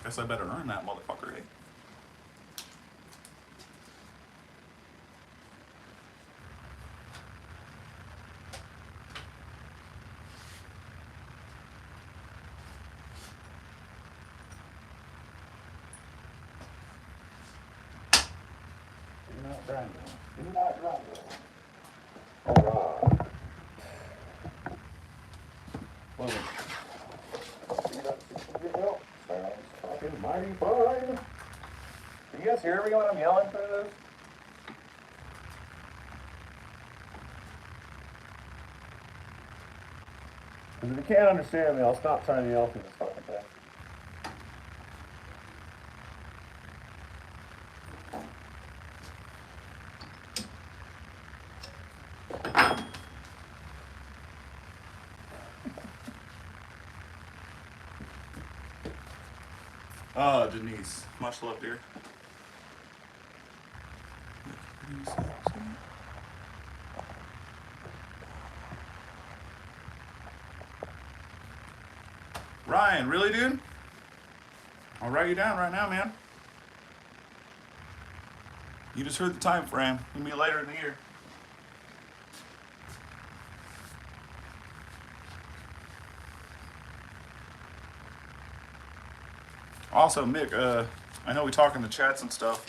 Guess I better earn that motherfucker, eh? Do not grind it. Do not grind it. Listen. Fucking mighty fine. Do you guys hear me when I'm yelling through this? Because if you can't understand me, I'll stop trying to yell through this fucking thing. Denise. Much love, dear. Ryan, really, dude? I'll write you down right now, man. You just heard the time frame. It'll be later in the year. Also, Mick, I know we talk in the chats and stuff,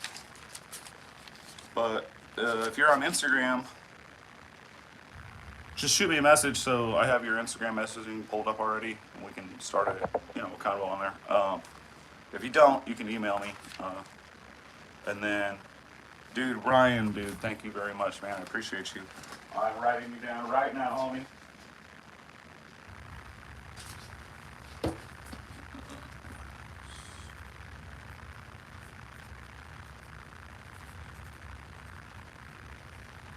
but if you're on Instagram, just shoot me a message so I have your Instagram messaging pulled up already, and we can start it, kind of on there. If you don't, you can email me. And then, dude, Ryan, dude, thank you very much, man. I appreciate you. I'm writing you down right now, homie.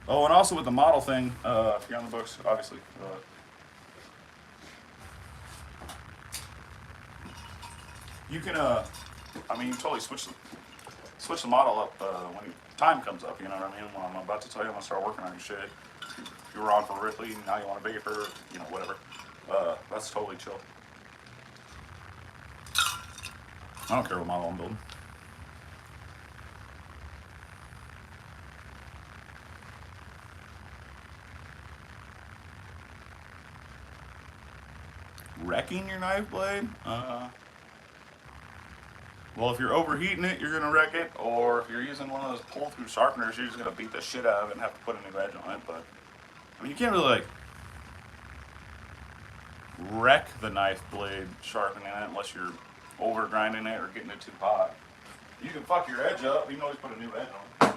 Oh, and also with the model thing, if you're on the books, obviously. You can, you totally switch the model up when time comes up. You know what I mean? When I'm about to tell you I'm gonna start working on your shit. If you were on for Ripley, now you want to vapor, whatever. That's totally chill. I don't care what model I'm building. Wrecking your knife blade? Well, if you're overheating it, you're gonna wreck it, or if you're using one of those pull-through sharpeners, you're just gonna beat the shit out of it and have to put a new edge on it. But you can't really wreck the knife blade sharpening it unless you're over grinding it or getting it too hot. You can fuck your edge up. You can always put a new edge on it.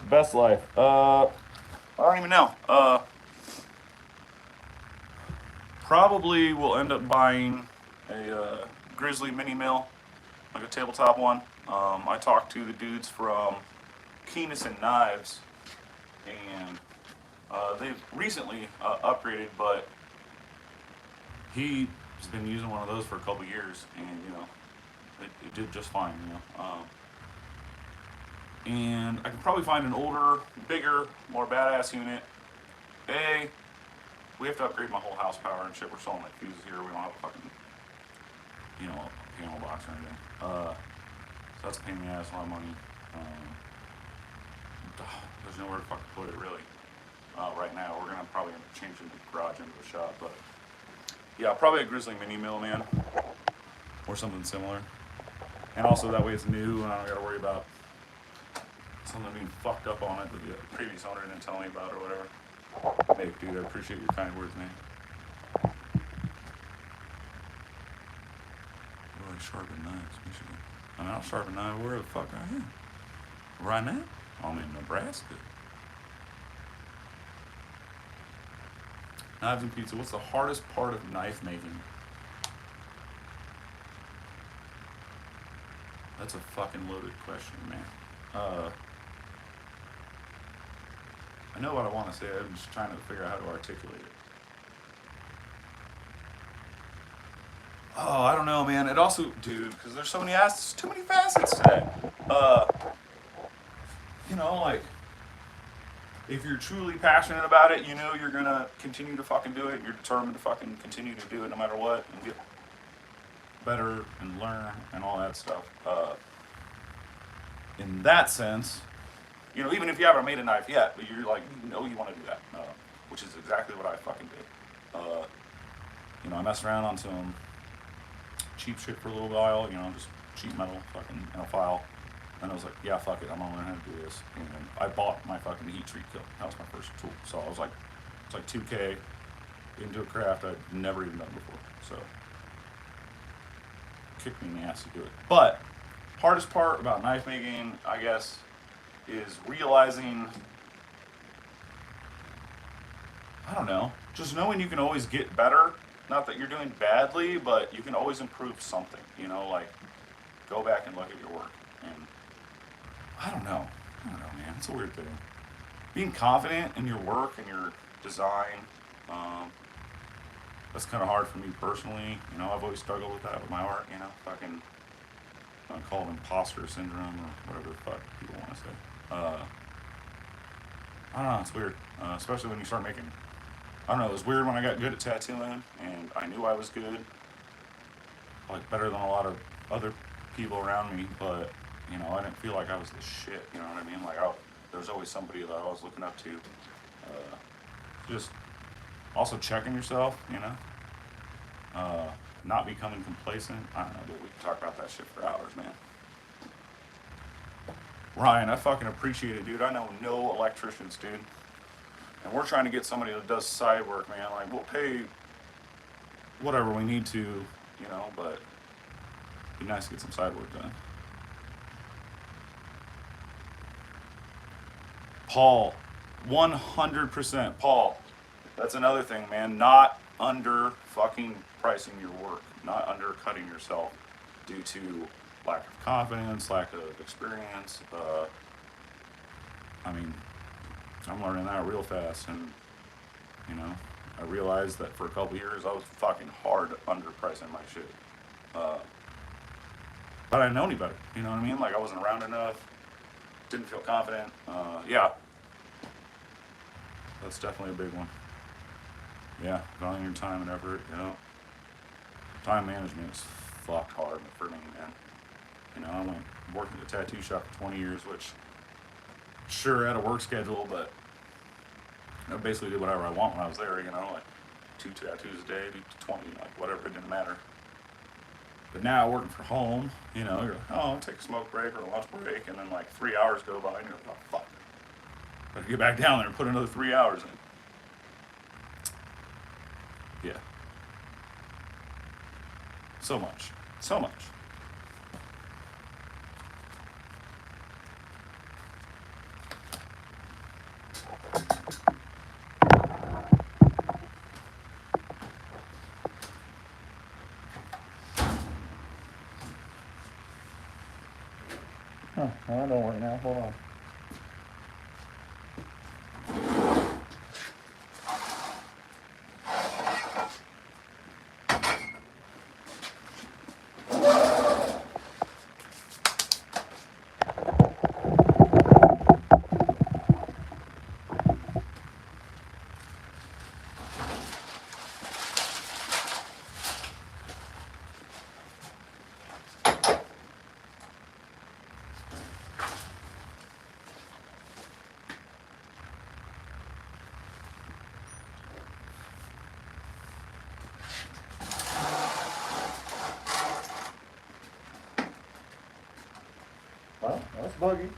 Best life. I don't even know. Probably will end up buying a Grizzly mini mill, like a tabletop one. I talked to the dudes from Keennison Knives, and they've recently upgraded, but he's been using one of those for a couple years, and it did just fine. And I can probably find an older, bigger, more badass unit. We have to upgrade my whole house power and shit. We're selling fuses here. We don't have a fucking, panel box or anything. So that's a pain in the ass, a lot of money. There's nowhere to fucking put it, really. Right now, we're gonna probably change the garage into a shop, but yeah, probably a Grizzly mini mill, man, or something similar. And also that way it's new, and I don't gotta worry about something being fucked up on it that the previous owner didn't tell me about or whatever. Hey, dude, I appreciate your kind words, man. Really sharpen knives, Michigan. I mean, I'll sharpen knives where the fuck I am. Where I'm at? I'm in Nebraska. Knives and pizza. What's the hardest part of knife making? That's a fucking loaded question, man. I know what I want to say. I'm just trying to figure out how to articulate it. Oh, I don't know, man. It also, dude, because there's so many aspects, too many facets to that. Like, if you're truly passionate about it, you know you're gonna continue to fucking do it. You're determined to fucking continue to do it no matter what, and get better and learn and all that stuff. In that sense, even if you haven't made a knife yet, but you're like, you want to do that, which is exactly what I fucking did. I messed around on some cheap shit for a little while, just cheap metal fucking in a file. And I was like, yeah, fuck it, I'm gonna learn how to do this. And I bought my fucking heat treat kit. That was my first tool. So I was like, it's like 2K into a craft I'd never even done before. So kicked me in the ass to do it. But hardest part about knife making, I guess, is realizing, I don't know, just knowing you can always get better. Not that you're doing badly, but you can always improve something, like go back and look at your work. And I don't know, man, it's a weird thing. Being confident in your work and your design, that's kind of hard for me personally. I've always struggled with that with my art, fucking, I call it imposter syndrome or whatever the fuck people want to say. I don't know, it's weird, especially when you start making, I don't know, it was weird when I got good at tattooing and I knew I was good, like better than a lot of other people around me, but, I didn't feel like I was the shit, you know what I mean? Like, there was always somebody that I was looking up to. Just also checking yourself, not becoming complacent. I don't know, dude, we can talk about that shit for hours, man. Ryan, I fucking appreciate it, dude. I know no electricians, dude. And we're trying to get somebody that does side work, man. Like, we'll pay whatever we need to, but it'd be nice to get some side work done. Paul, 100%. Paul, that's another thing, man. Not under fucking pricing your work, not undercutting yourself due to lack of confidence, lack of experience. I'm learning that real fast, and I realized that for a couple years I was fucking hard underpricing my shit. But I didn't know any better. You know what I mean? Like, I wasn't around enough. Didn't feel confident. Yeah. That's definitely a big one. Yeah, valuing your time and effort, Time management is fucked hard for me, man. I went working at a tattoo shop for 20 years, which sure had a work schedule, but I basically did whatever I want when I was there, like 2 tattoos a day, do 20, like whatever, it didn't matter. But now working from home, you're like, oh, I'll take a smoke break or a lunch break, and then like 3 hours go by, and you're like, oh, fuck. Gotta get back down there and put another 3 hours in. Yeah. So much. So much. Huh, I don't work now, hold on. Well, that's Boogie.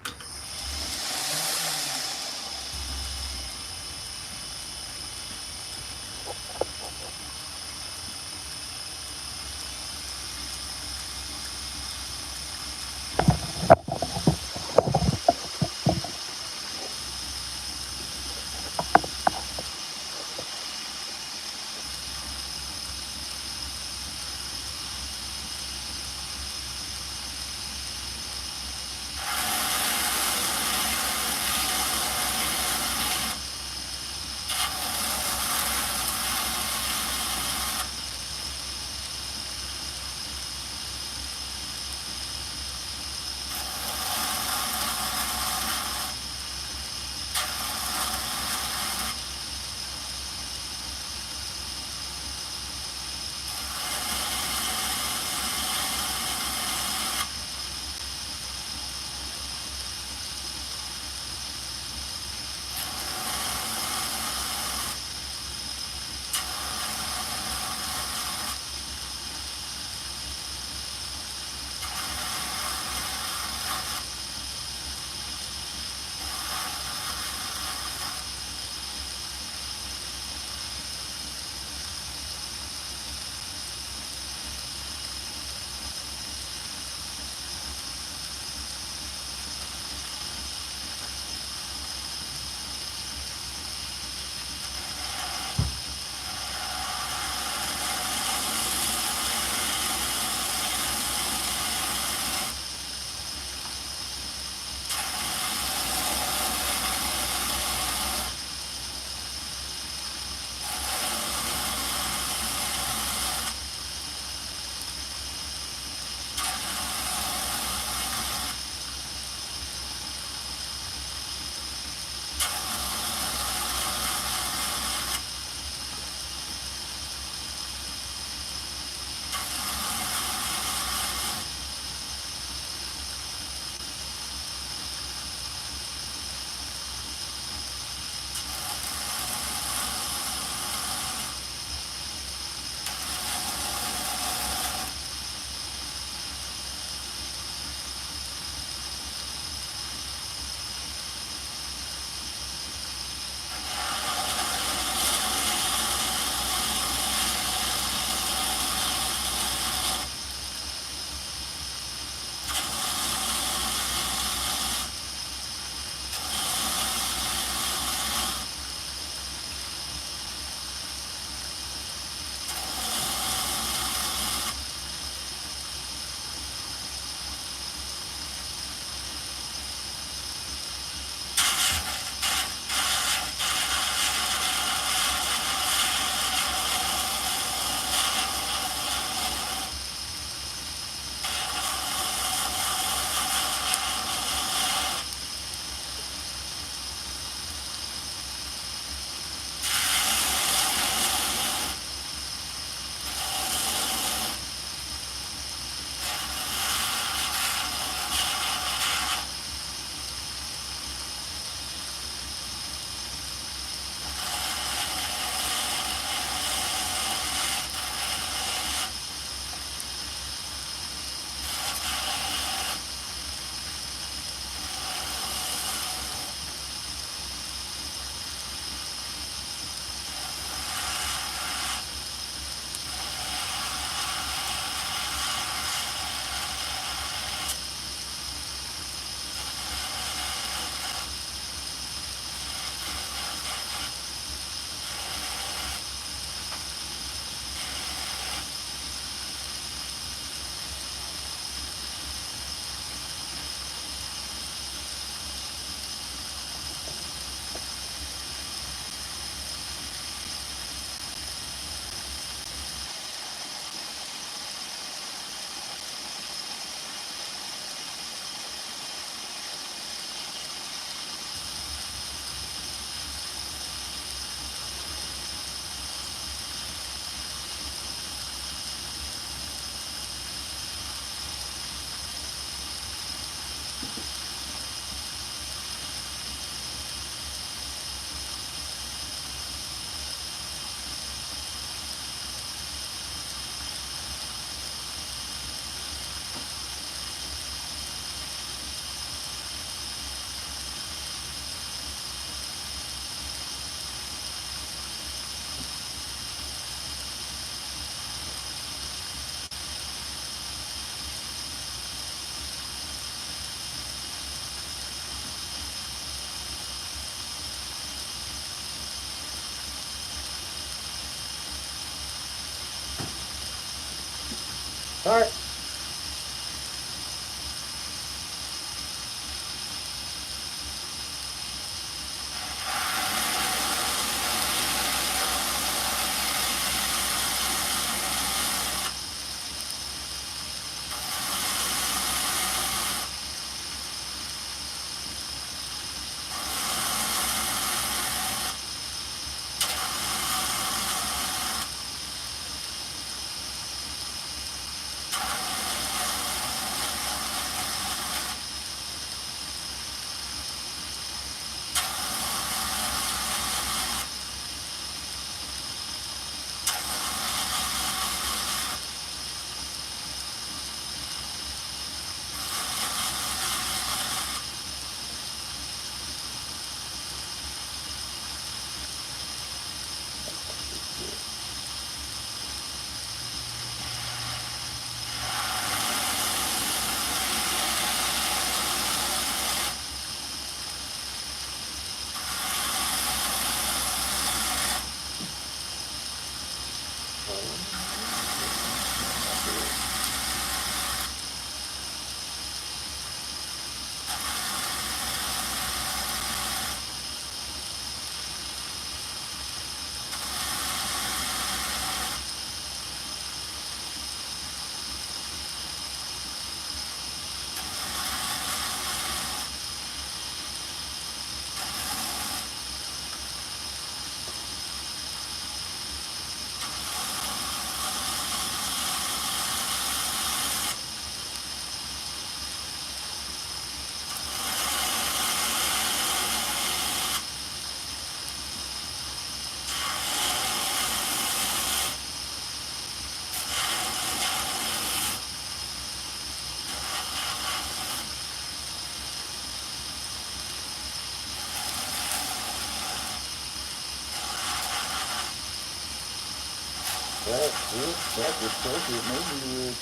That's appropriate. Maybe we'll.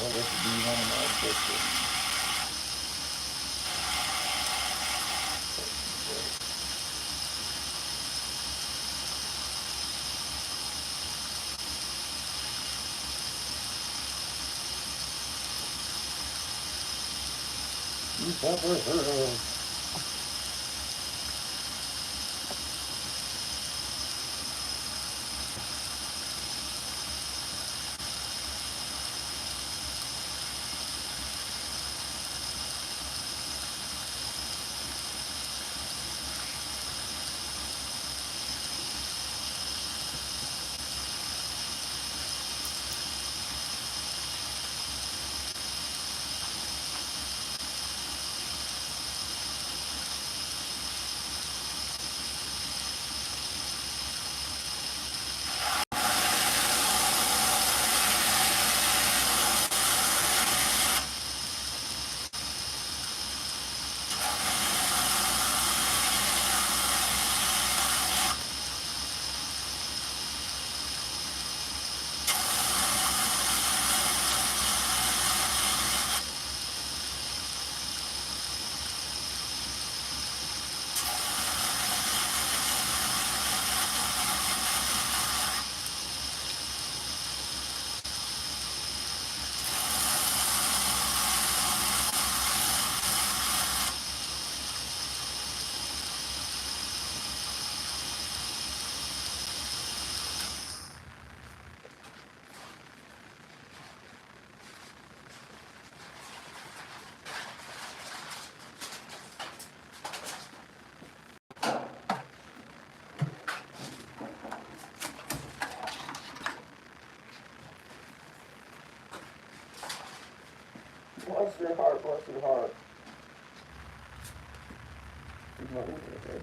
Oh, this would be one of my pictures. You've never heard of. Bless your heart, bless your heart. He's not looking at me.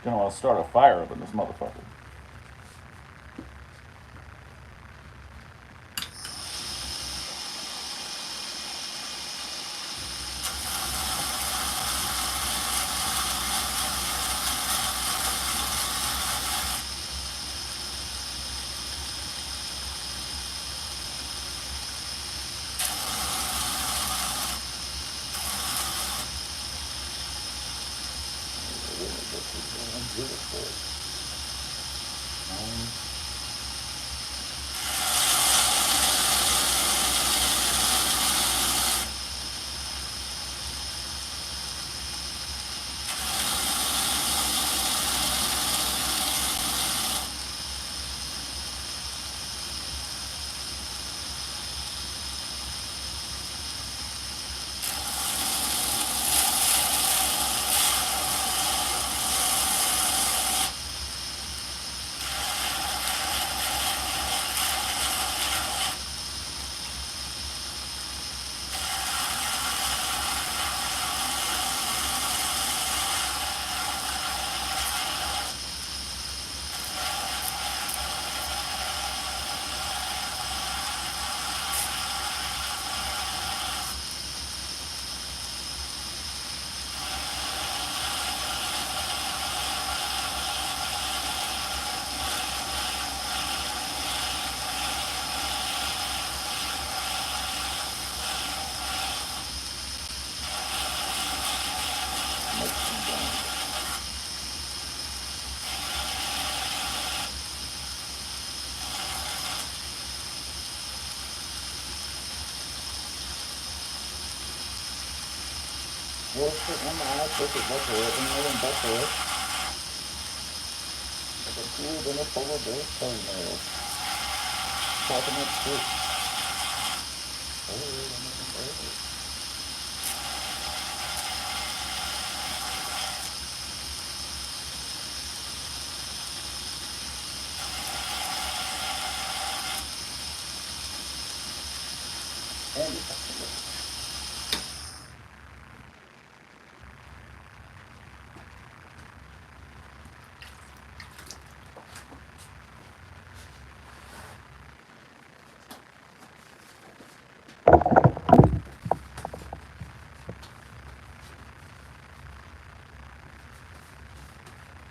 gonna want to start a fire up in this motherfucker. Work it in my eye, put it back there, and then back there. Like a tool in a polar bear toenail. Chopping up shit. Oh, I'm making burgers. And it's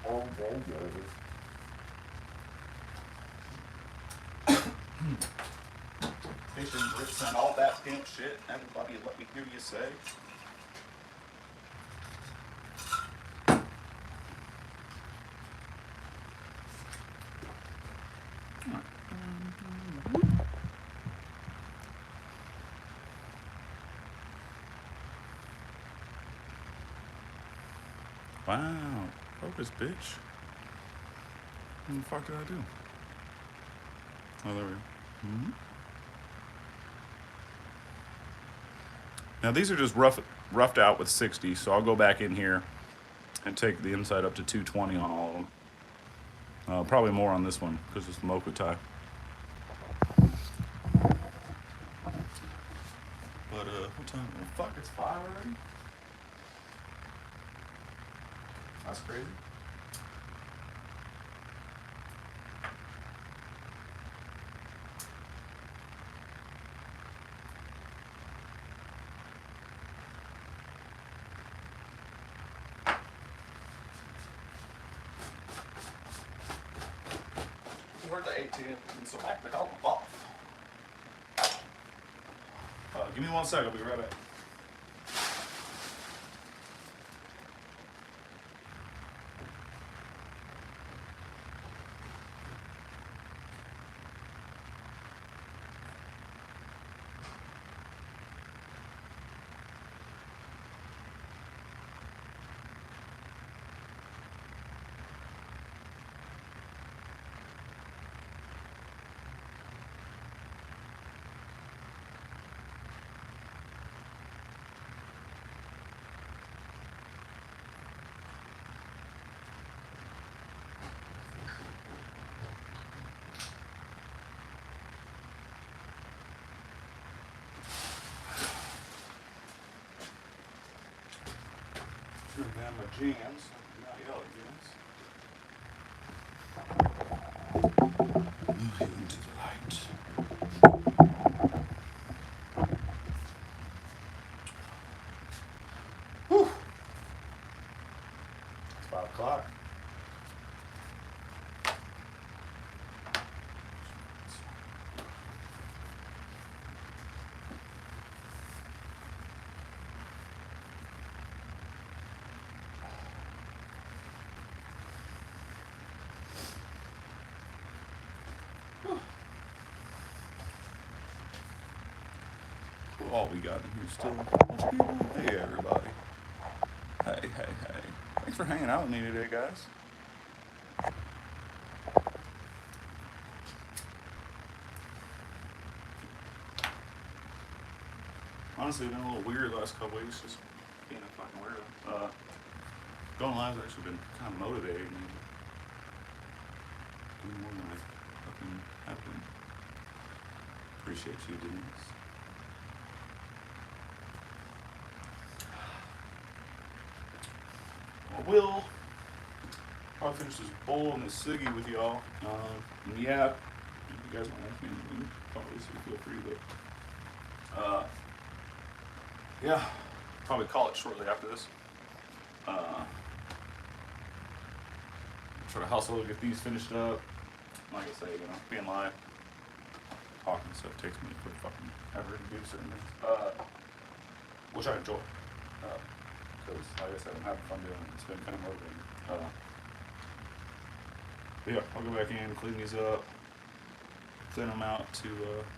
all day burgers. Fishing grits and all that pimp shit. Everybody let me hear you say. Wow. Focus, bitch. What the fuck did I do? Oh, there we go. Mm-hmm. Now these are just roughed out with 60, so I'll go back in here and take the inside up to 220 on all of them. Probably more on this one because it's Mokutai. But what time? Oh, fuck, it's 5 already? That's crazy. Where'd the 18 and so back the hell off. Give me 1 second, I'll be right back. Turn down my jams, not yellow jams. o'clock. All we got in here still. People. Hey everybody. Hey. Thanks for hanging out with me today, guys. Honestly, it's been a little weird the last couple weeks, just being a fucking weirdo. Going live's actually been kind of motivating me. Doing more than I fucking have been. Appreciate you, Denise. I will probably finish this bowl and this ciggy with y'all. And yeah, if you guys want to ask me anything, obviously feel free, but yeah, probably call it shortly after this. Try to hustle to get these finished up. Like I say, being live, talking stuff takes me for fucking ever to do certain things. Which I enjoy. Because, like I said, I'm having fun doing it. It's been kind of motivating. But yeah, I'll go back in, clean these up, thin them out to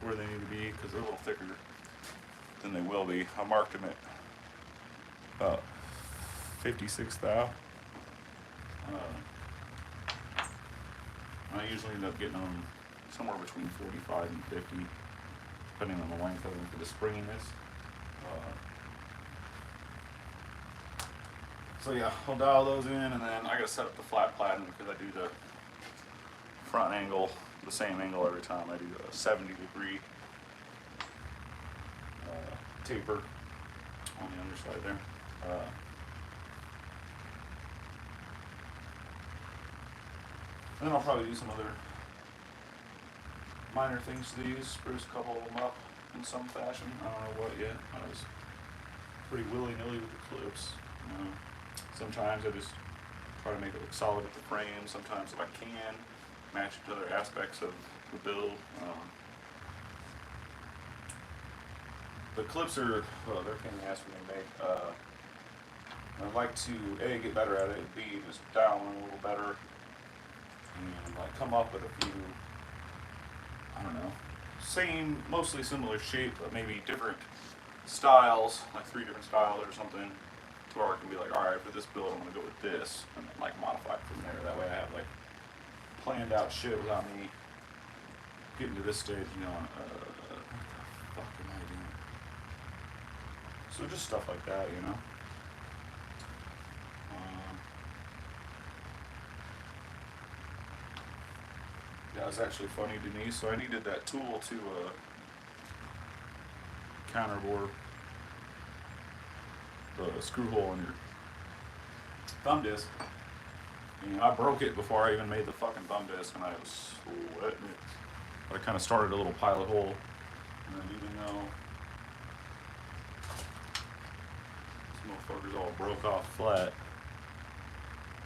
where they need to be, because they're a little thicker than they will be. I marked them at about 56 thou. I usually end up getting them somewhere between 45 and 50, depending on the length of them for the springiness. So yeah, I'll dial those in, and then I gotta set up the flat platen because I do the front angle, the same angle every time. I do a 70-degree taper on the underside there. And then I'll probably do some other minor things to these, spruce a couple of them up in some fashion. I don't know what yet. I was pretty willy-nilly with the clips. Sometimes I just try to make it look solid with the frame. Sometimes if I can, match it to other aspects of the build. The clips are, well, they're a pain in the ass for me to make. I'd like to, A, get better at it, and B, just dial in a little better, and like come up with a few, I don't know, same, mostly similar shape, but maybe different styles, like 3 different styles or something, to where I can be like, alright, for this build I'm going to go with this, and then like modify it from there. That way I have like planned out shit without me getting to this stage, what the fuck am I doing? So just stuff like that, Yeah, it's actually funny, Denise. So I needed that tool to counterbore the screw hole in your thumb disc. And I broke it before I even made the fucking thumb disc, and I was sweating it. But I kind of started a little pilot hole, and then even though this motherfucker's all broke off flat,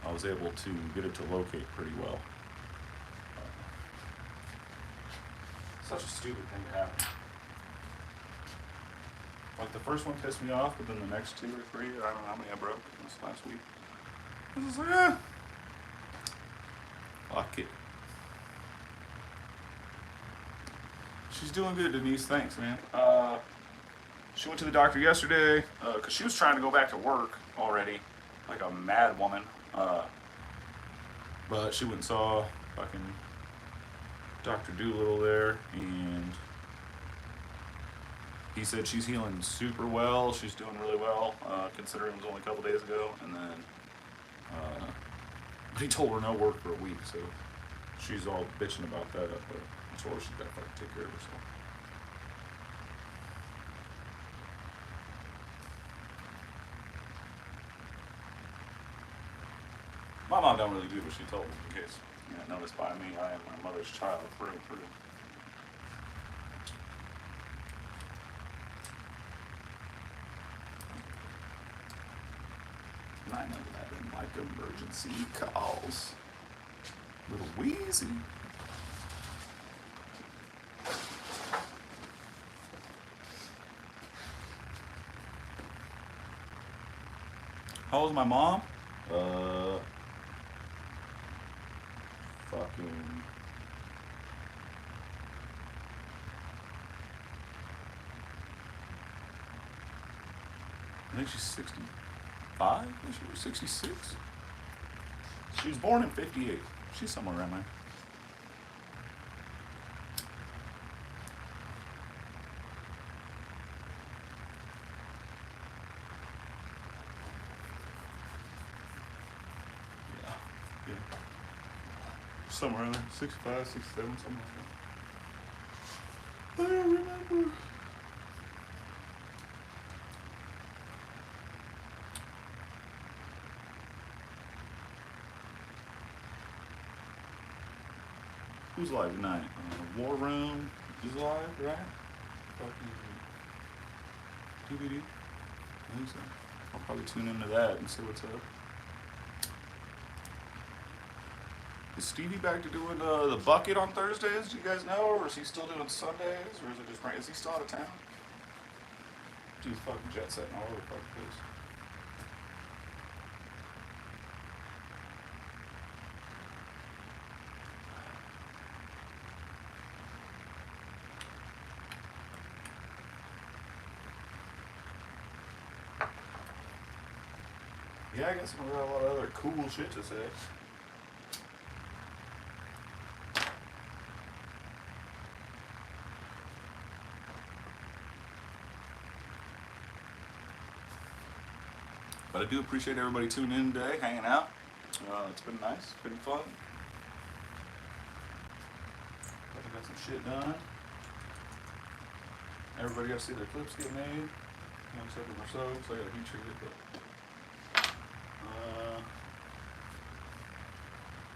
I was able to get it to locate pretty well. Such a stupid thing to happen. Like the first one pissed me off, but then the next 2 or 3, I don't know how many I broke this last week. I was just like, fuck it. She's doing good, Denise. Thanks, man. She went to the doctor yesterday because she was trying to go back to work already, like a mad woman. But she went and saw fucking Dr. Doolittle there, and he said she's healing super well. She's doing really well, considering it was only a couple days ago. And then he told her no work for a week, so she's all bitching about that. But I told her she's got to fucking take care of herself. My mom don't really do what she told me, in case you didn't notice by me. I am my mother's child through and through. I know that, didn't like emergency calls. Little Wheezy. How old's my mom? Fucking. I think she's 65. Is she 66? She was born in 58. She's somewhere around there. Yeah. Somewhere around there. 65, 67, something like that. I don't remember. Who's live tonight? War Room is live, right? Fucking DVD. I think so. I'll probably tune into that and see what's up. Is Stevie back to doing the bucket on Thursdays? Do you guys know, or is he still doing Sundays, or is it just is he still out of town? Dude's fucking jet setting all over the fucking place. Yeah, I guess we got a lot of other cool shit to say. But I do appreciate everybody tuning in today, hanging out. It's been nice, it's been fun. I got some shit done. Everybody got to see their clips get made. Except for Marceau, so I got to heat treat it. But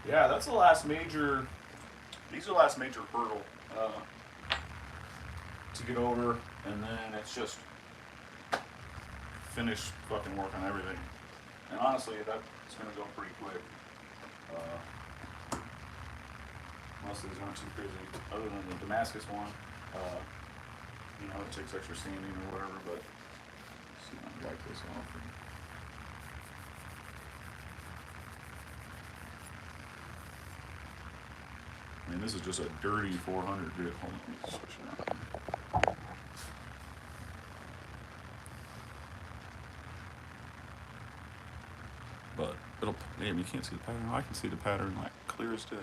yeah, that's the last major. These are the last major hurdle to get over, and then it's just finish fucking work on everything. And honestly, that's gonna go pretty quick. Most of these aren't too crazy, other than the Damascus one. You know, it takes extra sanding or whatever, but let's see if I can wipe this off. I mean, this is just a dirty 400 grit. Hold on, let me switch it around. But it'll, damn, you can't see the pattern. I can see the pattern like clear as day.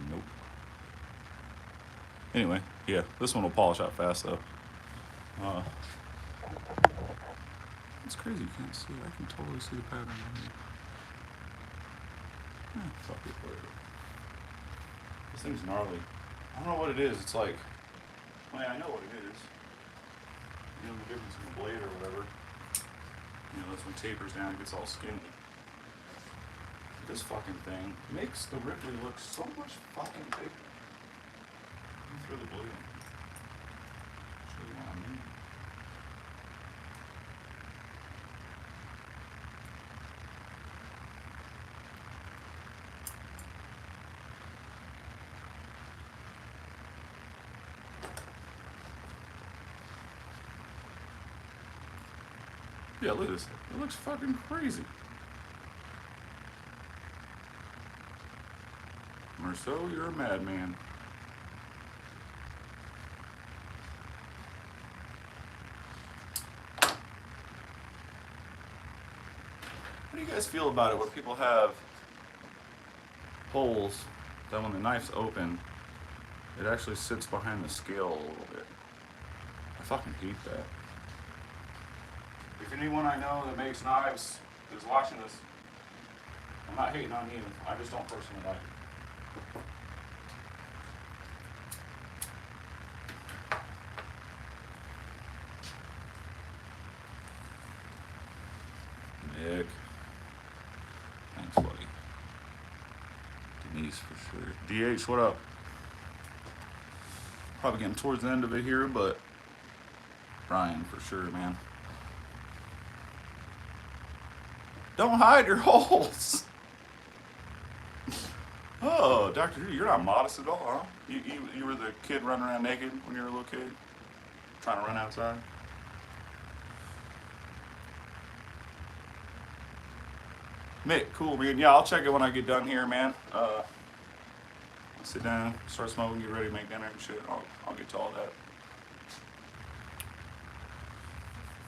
Nope. Anyway, yeah, this one will polish out fast though. It's crazy, you can't see. I can totally see the pattern on here. Fuck it, whatever. This thing's gnarly. I don't know what it is. It's like, well, I know what it is. You know the difference in the blade or whatever. You know, that's when it tapers down and gets all skinny. This fucking thing makes the Ripley look so much fucking bigger. Let me throw the blade in. Show you what I mean. Yeah, look at this. It looks fucking crazy. Marceau, you're a madman. How do you guys feel about it where people have holes that when the knife's open, it actually sits behind the scale a little bit? I fucking hate that. If anyone I know that makes knives is watching this, I'm not hating on you. I just don't personally like it. Nick. Thanks, buddy. Denise for sure. DH, what up? Probably getting towards the end of it here, but Ryan for sure, man. Don't hide your holes. Oh, Dr. Drew, you're not modest at all, huh? You were the kid running around naked when you were a little kid? Trying to run outside? Mick, cool, man. Yeah, I'll check it when I get done here, man. Sit down, start smoking, get ready to make dinner and shit. I'll get to all that.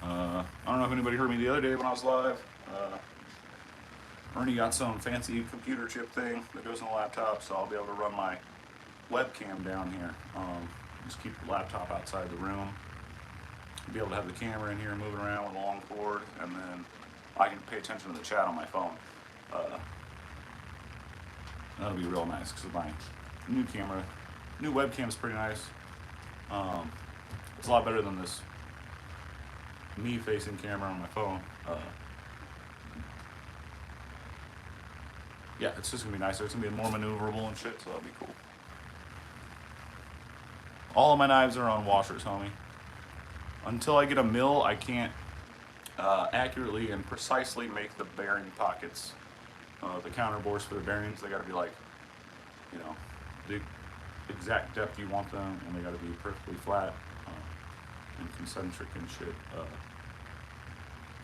I don't know if anybody heard me the other day when I was live. Ernie got some fancy computer chip thing that goes in the laptop, so I'll be able to run my webcam down here. Just keep the laptop outside the room. Be able to have the camera in here moving around with a long cord, and then I can pay attention to the chat on my phone. That'll be real nice because my new webcam is pretty nice. It's a lot better than this me-facing camera on my phone. Yeah, it's just gonna be nicer. It's gonna be more maneuverable and shit, so that'll be cool. All of my knives are on washers, homie. Until I get a mill, I can't accurately and precisely make the bearing pockets. The counter bores for the bearings, they gotta be like, you know, the exact depth you want them, and they gotta be perfectly flat and concentric and shit.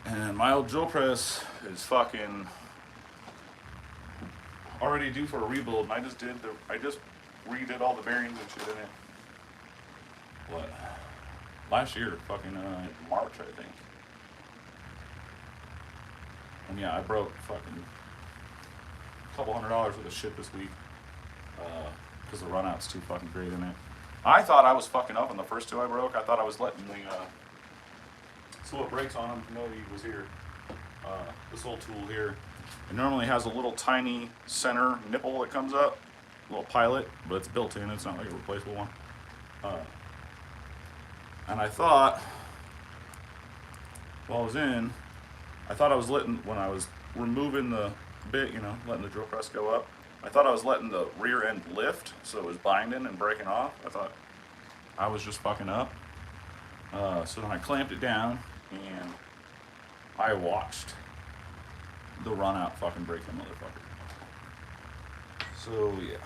And my old drill press is fucking already due for a rebuild, and I just redid all the bearings and shit in it. What? Last year, fucking March, I think. And yeah, I broke fucking a couple $100 worth of shit this week because the runout's too fucking great in it. I thought I was fucking up on the first two I broke. I thought I was letting the slow brakes on him to know he was here. This little tool here, it normally has a little tiny center nipple that comes up, a little pilot, but it's built in. It's not like a replaceable one. And I thought, while I was in, I thought I was letting, when I was removing the bit, you know, letting the drill press go up, I thought I was letting the rear end lift, so it was binding and breaking off. I thought I was just fucking up. So then I clamped it down, and I watched the run out fucking break the motherfucker. So yeah,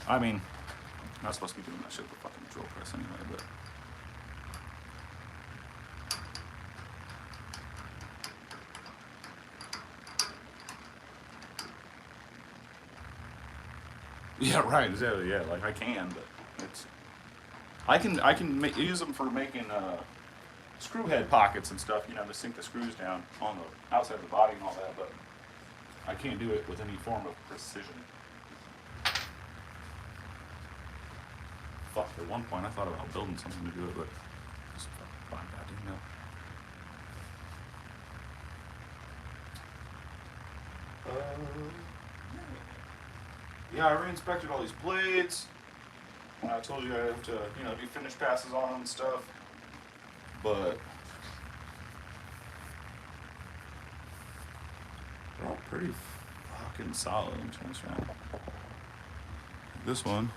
I mean, I'm not supposed to be doing that shit with fucking drill press anyway, but. Yeah, right. Exactly. Yeah, like I can, but it's I can use them for making screw head pockets and stuff. You know, to sink the screws down on the outside of the body and all that. But I can't do it with any form of precision. Fuck. At one point, I thought about building something to do it, but just fucking goddamn no. Yeah, I re-inspected all these blades. I told you I have to, you know, do finish passes on them and stuff. But they're all pretty fucking solid. Let me turn this around. This one,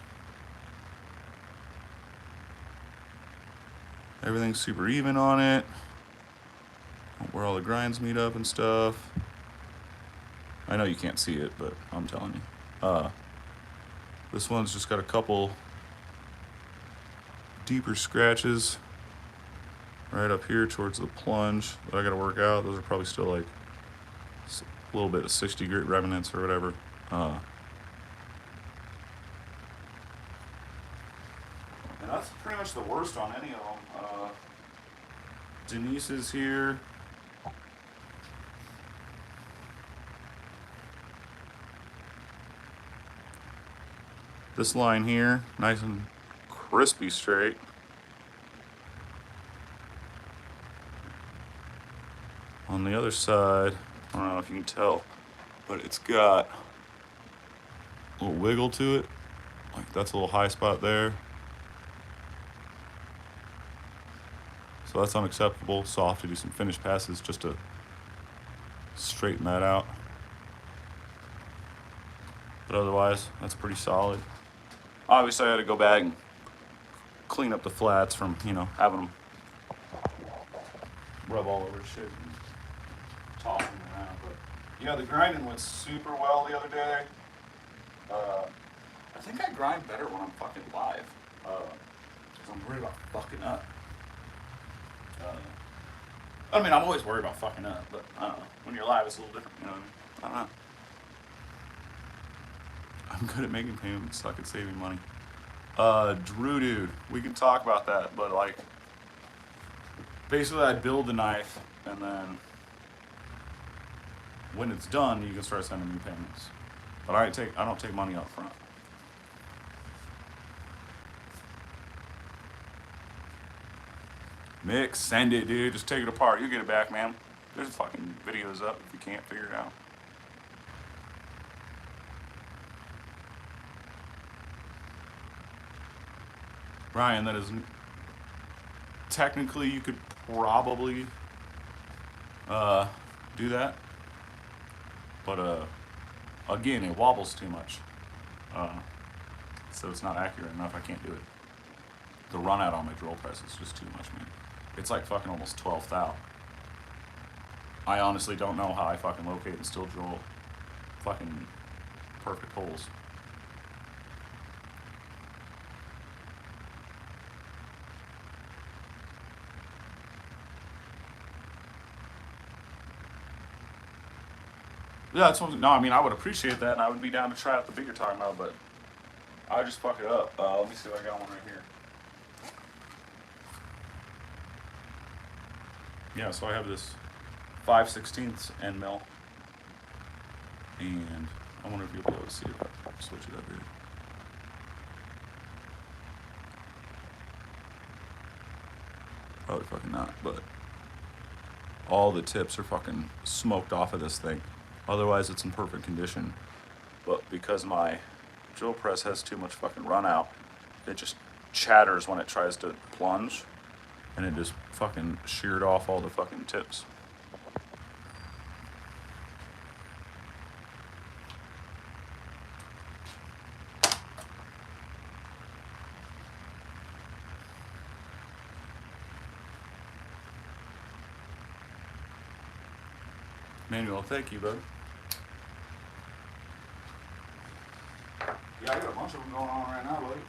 everything's super even on it. Where all the grinds meet up and stuff. I know you can't see it, but I'm telling you. This one's just got a couple deeper scratches right up here towards the plunge that I gotta work out. Those are probably still like a little bit of 60 grit remnants or whatever. And that's pretty much the worst on any of them. Denise is here. This line here, nice and crispy straight. On the other side, I don't know if you can tell, but it's got a little wiggle to it. Like that's a little high spot there. So that's unacceptable. So I'll have to do some finish passes just to straighten that out. But otherwise, that's pretty solid. Obviously, I had to go back and clean up the flats from, you know, having them rub all over shit and toss them around. But Yeah, the grinding went super well the other day. I think I grind better when I'm fucking live. Because I'm worried about fucking up. I mean, I'm always worried about fucking up, but I don't know. When you're live, it's a little different, you know what I mean? I don't know. I'm good at making payments, suck at saving money. Drew dude, we can talk about that, but like, basically I build the knife, and then when it's done, you can start sending me payments. But I don't take money up front. Mick, send it, dude. Just take it apart. You get it back, man. There's fucking videos up if you can't figure it out. Ryan, that is technically you could probably do that, but again, it wobbles too much, so it's not accurate enough. I can't do it. The run out on my drill press is just too much, man. It's like fucking almost 12 thou. I honestly don't know how I fucking locate and still drill fucking perfect holes. Yeah, that's what, no, I mean, I would appreciate that, and I would be down to try out the bigger time out, but I would just fuck it up. Let me see if I got one right here. Yeah, so I have this 5/16 end mill, and I wonder if you'll be able to see it. I'll switch it up here. Probably fucking not, but all the tips are fucking smoked off of this thing. Otherwise, it's in perfect condition. But because my drill press has too much fucking run out, it just chatters when it tries to plunge, and it just fucking sheared off all the fucking tips. Manuel, thank you, bud. Yeah, I got a bunch of them going on right now, buddy.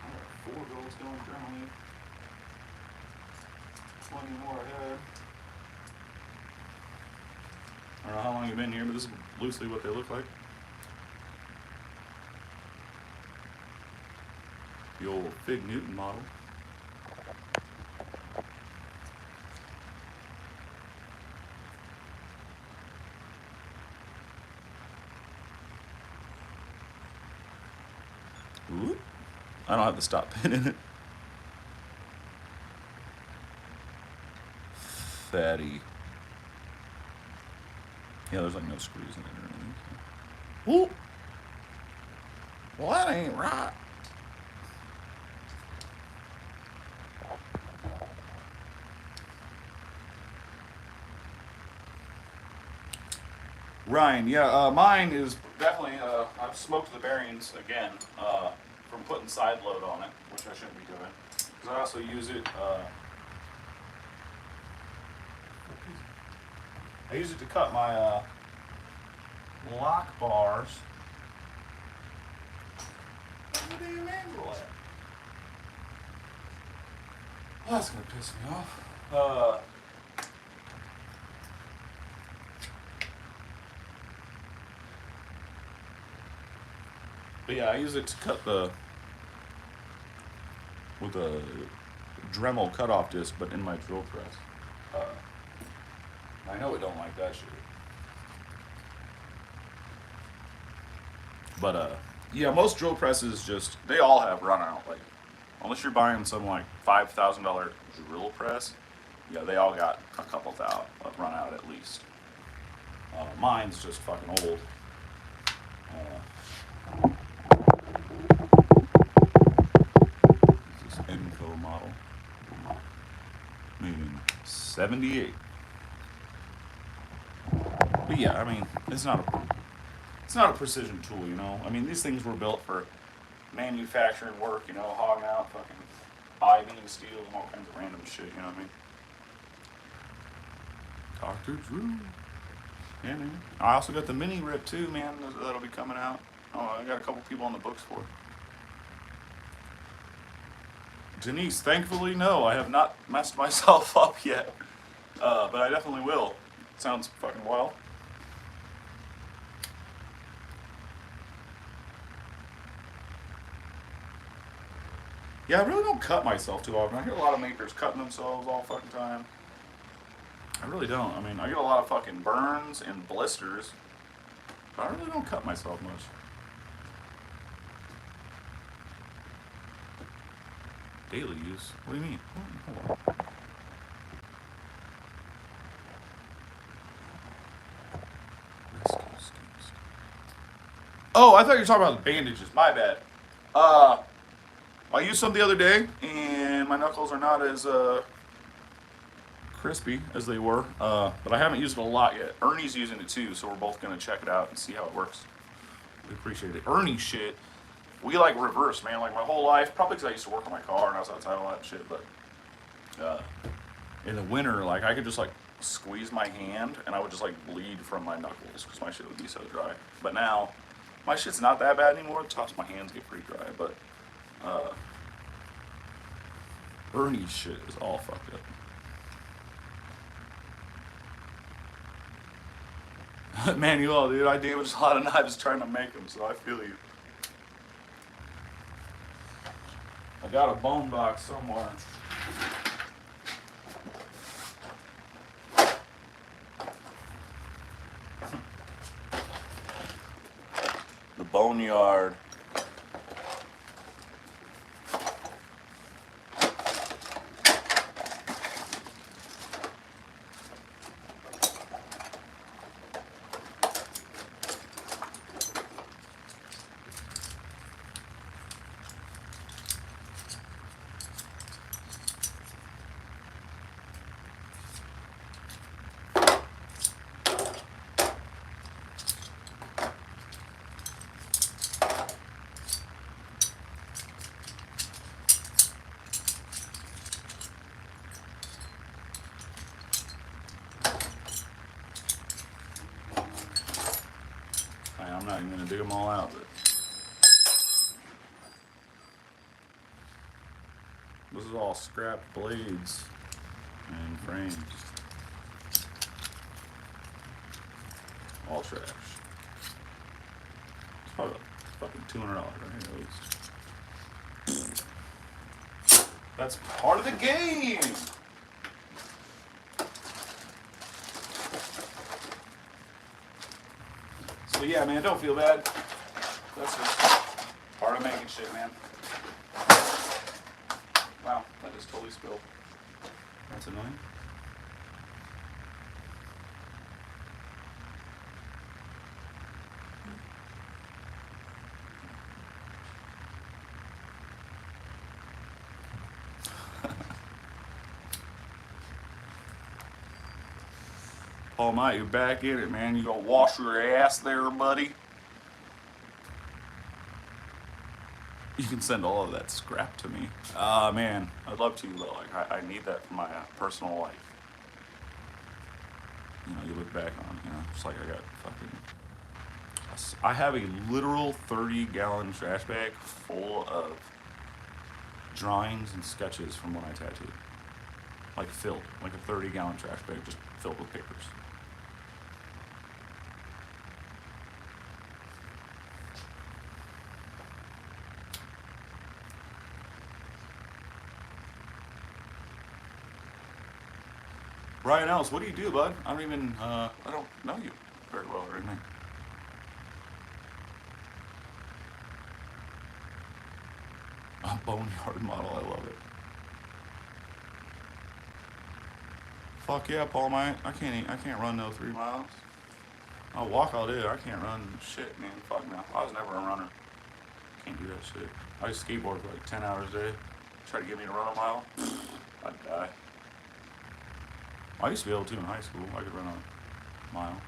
I got 4 builds going currently. 20 more ahead. I don't know how long you've been here, but this is loosely what they look like. The old Fig Newton model. Ooh. I don't have the stop pin in it. Fatty. Yeah, there's like no screws in it or anything. Ooh. Well, that ain't right. Ryan, yeah, mine is definitely, I've smoked the bearings again from putting side load on it, which I shouldn't be doing. Because I also use it, I use it to cut my lock bars. Where's the damn angle at? Oh, that's gonna piss me off. But yeah, I use it to cut with a Dremel cutoff disc, but in my drill press. I know it don't like that shit. But yeah, most drill presses they all have run out. Like, unless you're buying some like $5,000 drill press, yeah, they all got a couple thou run out at least. Mine's just fucking old. This is Enco model, made in '78. But yeah, I mean, it's not a precision tool, you know. I mean, these things were built for manufacturing work, you know, hogging out fucking I-beam steel and all kinds of random shit, you know what I mean? Dr. Drew. Yeah, man. I also got the mini rip too, man. That'll be coming out. Oh, I got a couple people on the books for it. Denise, thankfully, no, I have not messed myself up yet. But I definitely will. Sounds fucking wild. Yeah, I really don't cut myself too often. I hear a lot of makers cutting themselves all fucking time. I really don't. I mean, I get a lot of fucking burns and blisters, but I really don't cut myself much. Daily use? What do you mean? Hold on. Oh, I thought you were talking about the bandages. My bad. I used some the other day, and my knuckles are not as crispy as they were. But I haven't used it a lot yet. Ernie's using it too, so we're both gonna check it out and see how it works. We appreciate it. Ernie shit. We like reverse, man. Like my whole life, probably because I used to work on my car and I was outside a lot of shit. But in the winter, like I could just like squeeze my hand and I would just like bleed from my knuckles because my shit would be so dry. But now, my shit's not that bad anymore. The tops of my hands get pretty dry, but Ernie's shit is all fucked up. Manuel, dude, I damaged a lot of knives trying to make them, so I feel you. I got a bone box somewhere. The Boneyard. I'm not even gonna dig them all out, but this is all scrapped blades and frames. All trash. It's probably fucking $200 right here at least. That's part of the game! So yeah, man, don't feel bad. That's just part of making shit, man. Wow, that just totally spilled. That's annoying. Paul Mike, you're back in it, man. You gonna wash your ass there, buddy? You can send all of that scrap to me. Man, I'd love to, but like, I need that for my personal life. You know, you look back on, you know, just like I got fucking. I have a literal 30-gallon trash bag full of drawings and sketches from when I tattooed. Like filled, like a 30-gallon trash bag just filled with papers. Brian Ellis, what do you do, bud? I don't know you very well or anything. A boneyard model, I love it. Fuck yeah, Paul, man. I can't run no 3 miles. I'll walk all day. I can't run shit, man. Fuck no. I was never a runner. Can't do that shit. I used to skateboard for like 10 hours a day. Try to get me to run a mile. I'd die. I used to be able to in high school. I could run a mile.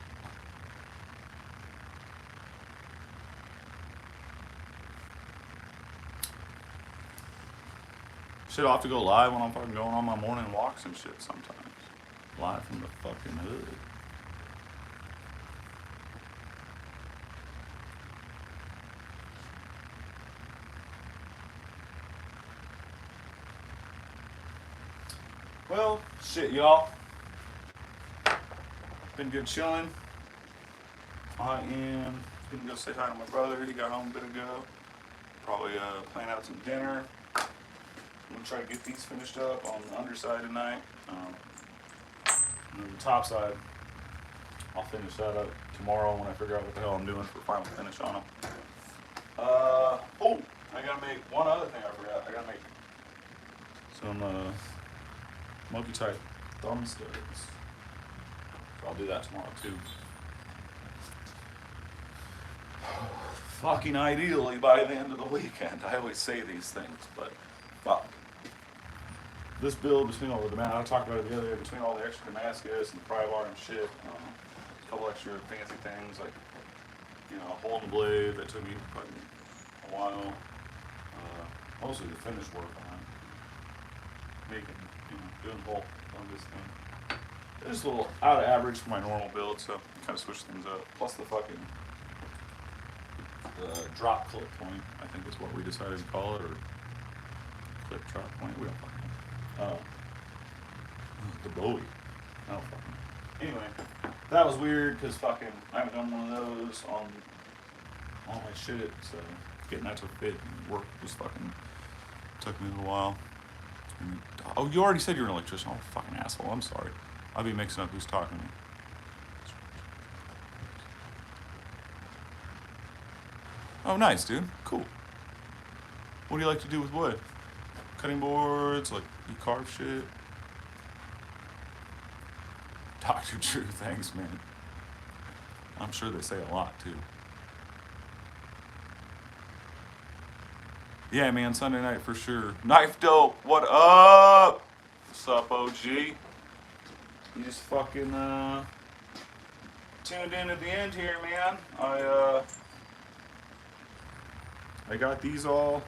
Shit, I'll have to go live when I'm fucking going on my morning walks and shit sometimes. Live from the fucking hood. Well, shit, y'all. Been good chilling. I am gonna go say hi to my brother. He got home a bit ago. Probably plan out some dinner. I'm gonna try to get these finished up on the underside tonight. And then the top side, I'll finish that up tomorrow when I figure out what the hell I'm doing for final finish on them. Oh, I gotta make one other thing I forgot. I gotta make some monkey type thumb studs. So I'll do that tomorrow too. Fucking ideally by the end of the weekend. I always say these things, but fuck. This build between all the I talked about it the other day, between all the extra Damascus and the pry bar and shit, a couple extra fancy things like, you know, a hole in the blade that took me fucking a while. Mostly the finish work on making, you know, doing the whole on this thing. It's just a little out of average for my normal build, so kind of switch things up. Plus the fucking drop clip point, I think is what we decided to call it, or clip drop point. We don't fucking know. The Bowie. I don't fucking know. Anyway, that was weird because fucking I haven't done one of those on all my shit, so getting that to fit and work was fucking took me a little while. Oh, you already said you're an electrician. Oh, fucking asshole. I'm sorry. I'll be mixing up who's talking to me. Oh, nice, dude. Cool. What do you like to do with wood? Cutting boards, like you carve shit? Dr. Drew, thanks, man. I'm sure they say a lot, too. Yeah, man, Sunday night for sure. Knife Dope, what up? What's up, OG? You just fucking, tuned in at the end here, man. I got these all.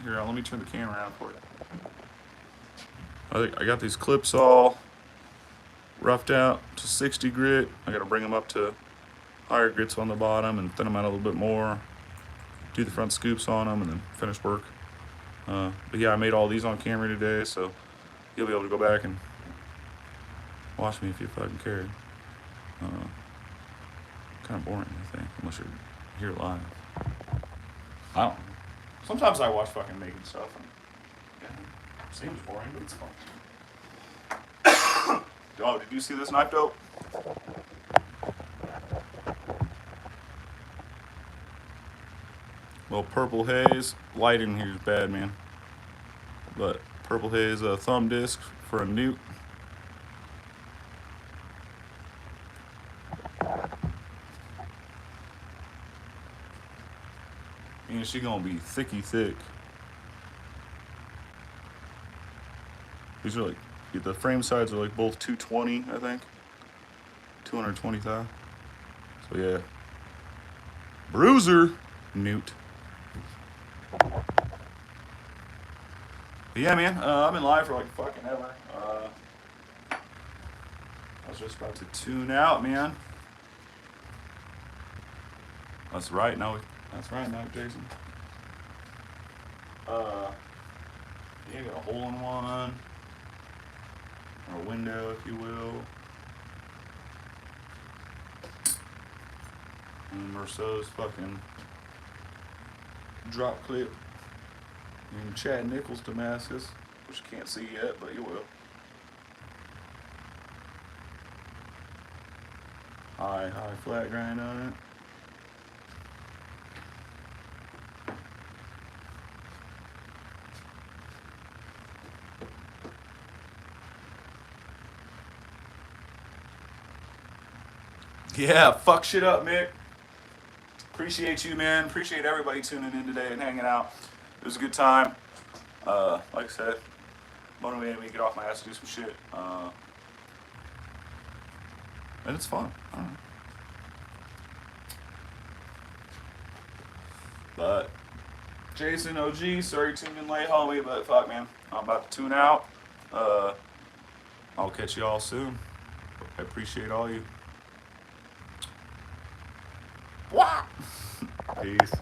Here, let me turn the camera around for you. I got these clips all roughed out to 60 grit. I gotta bring them up to higher grits on the bottom and thin them out a little bit more. Do the front scoops on them and then finish work. But yeah, I made all these on camera today, so you'll be able to go back and watch me if you fucking care. Kind of boring, I think, unless you're here live. I don't know. Sometimes I watch fucking making stuff and it seems boring, but it's fun. Oh, did you see this Knife Dope? Well, Purple Haze. Lighting here is bad, man. But Purple Haze thumb disc for a newt. And she gonna be thicky thick. These are like, the frame sides are like both 220, I think. 220 thou. So yeah. Bruiser newt. But yeah, man, I've been live for like fucking ever. I was just about to tune out, man. That's right, no. That's right, Mike Jason. You got a hole in one, or a window, if you will. And Merceau's fucking drop clip in Chad Nichols Damascus, which you can't see yet, but you will. High flat grind on it. Yeah, fuck shit up, Mick. Appreciate you, man. Appreciate everybody tuning in today and hanging out. It was a good time. Like I said, motivated me to get off my ass and do some shit. And it's fun. I don't know. But Jason, OG, sorry you tuned in late, homie, but fuck, man. I'm about to tune out. I'll catch you all soon. I appreciate all you. Peace.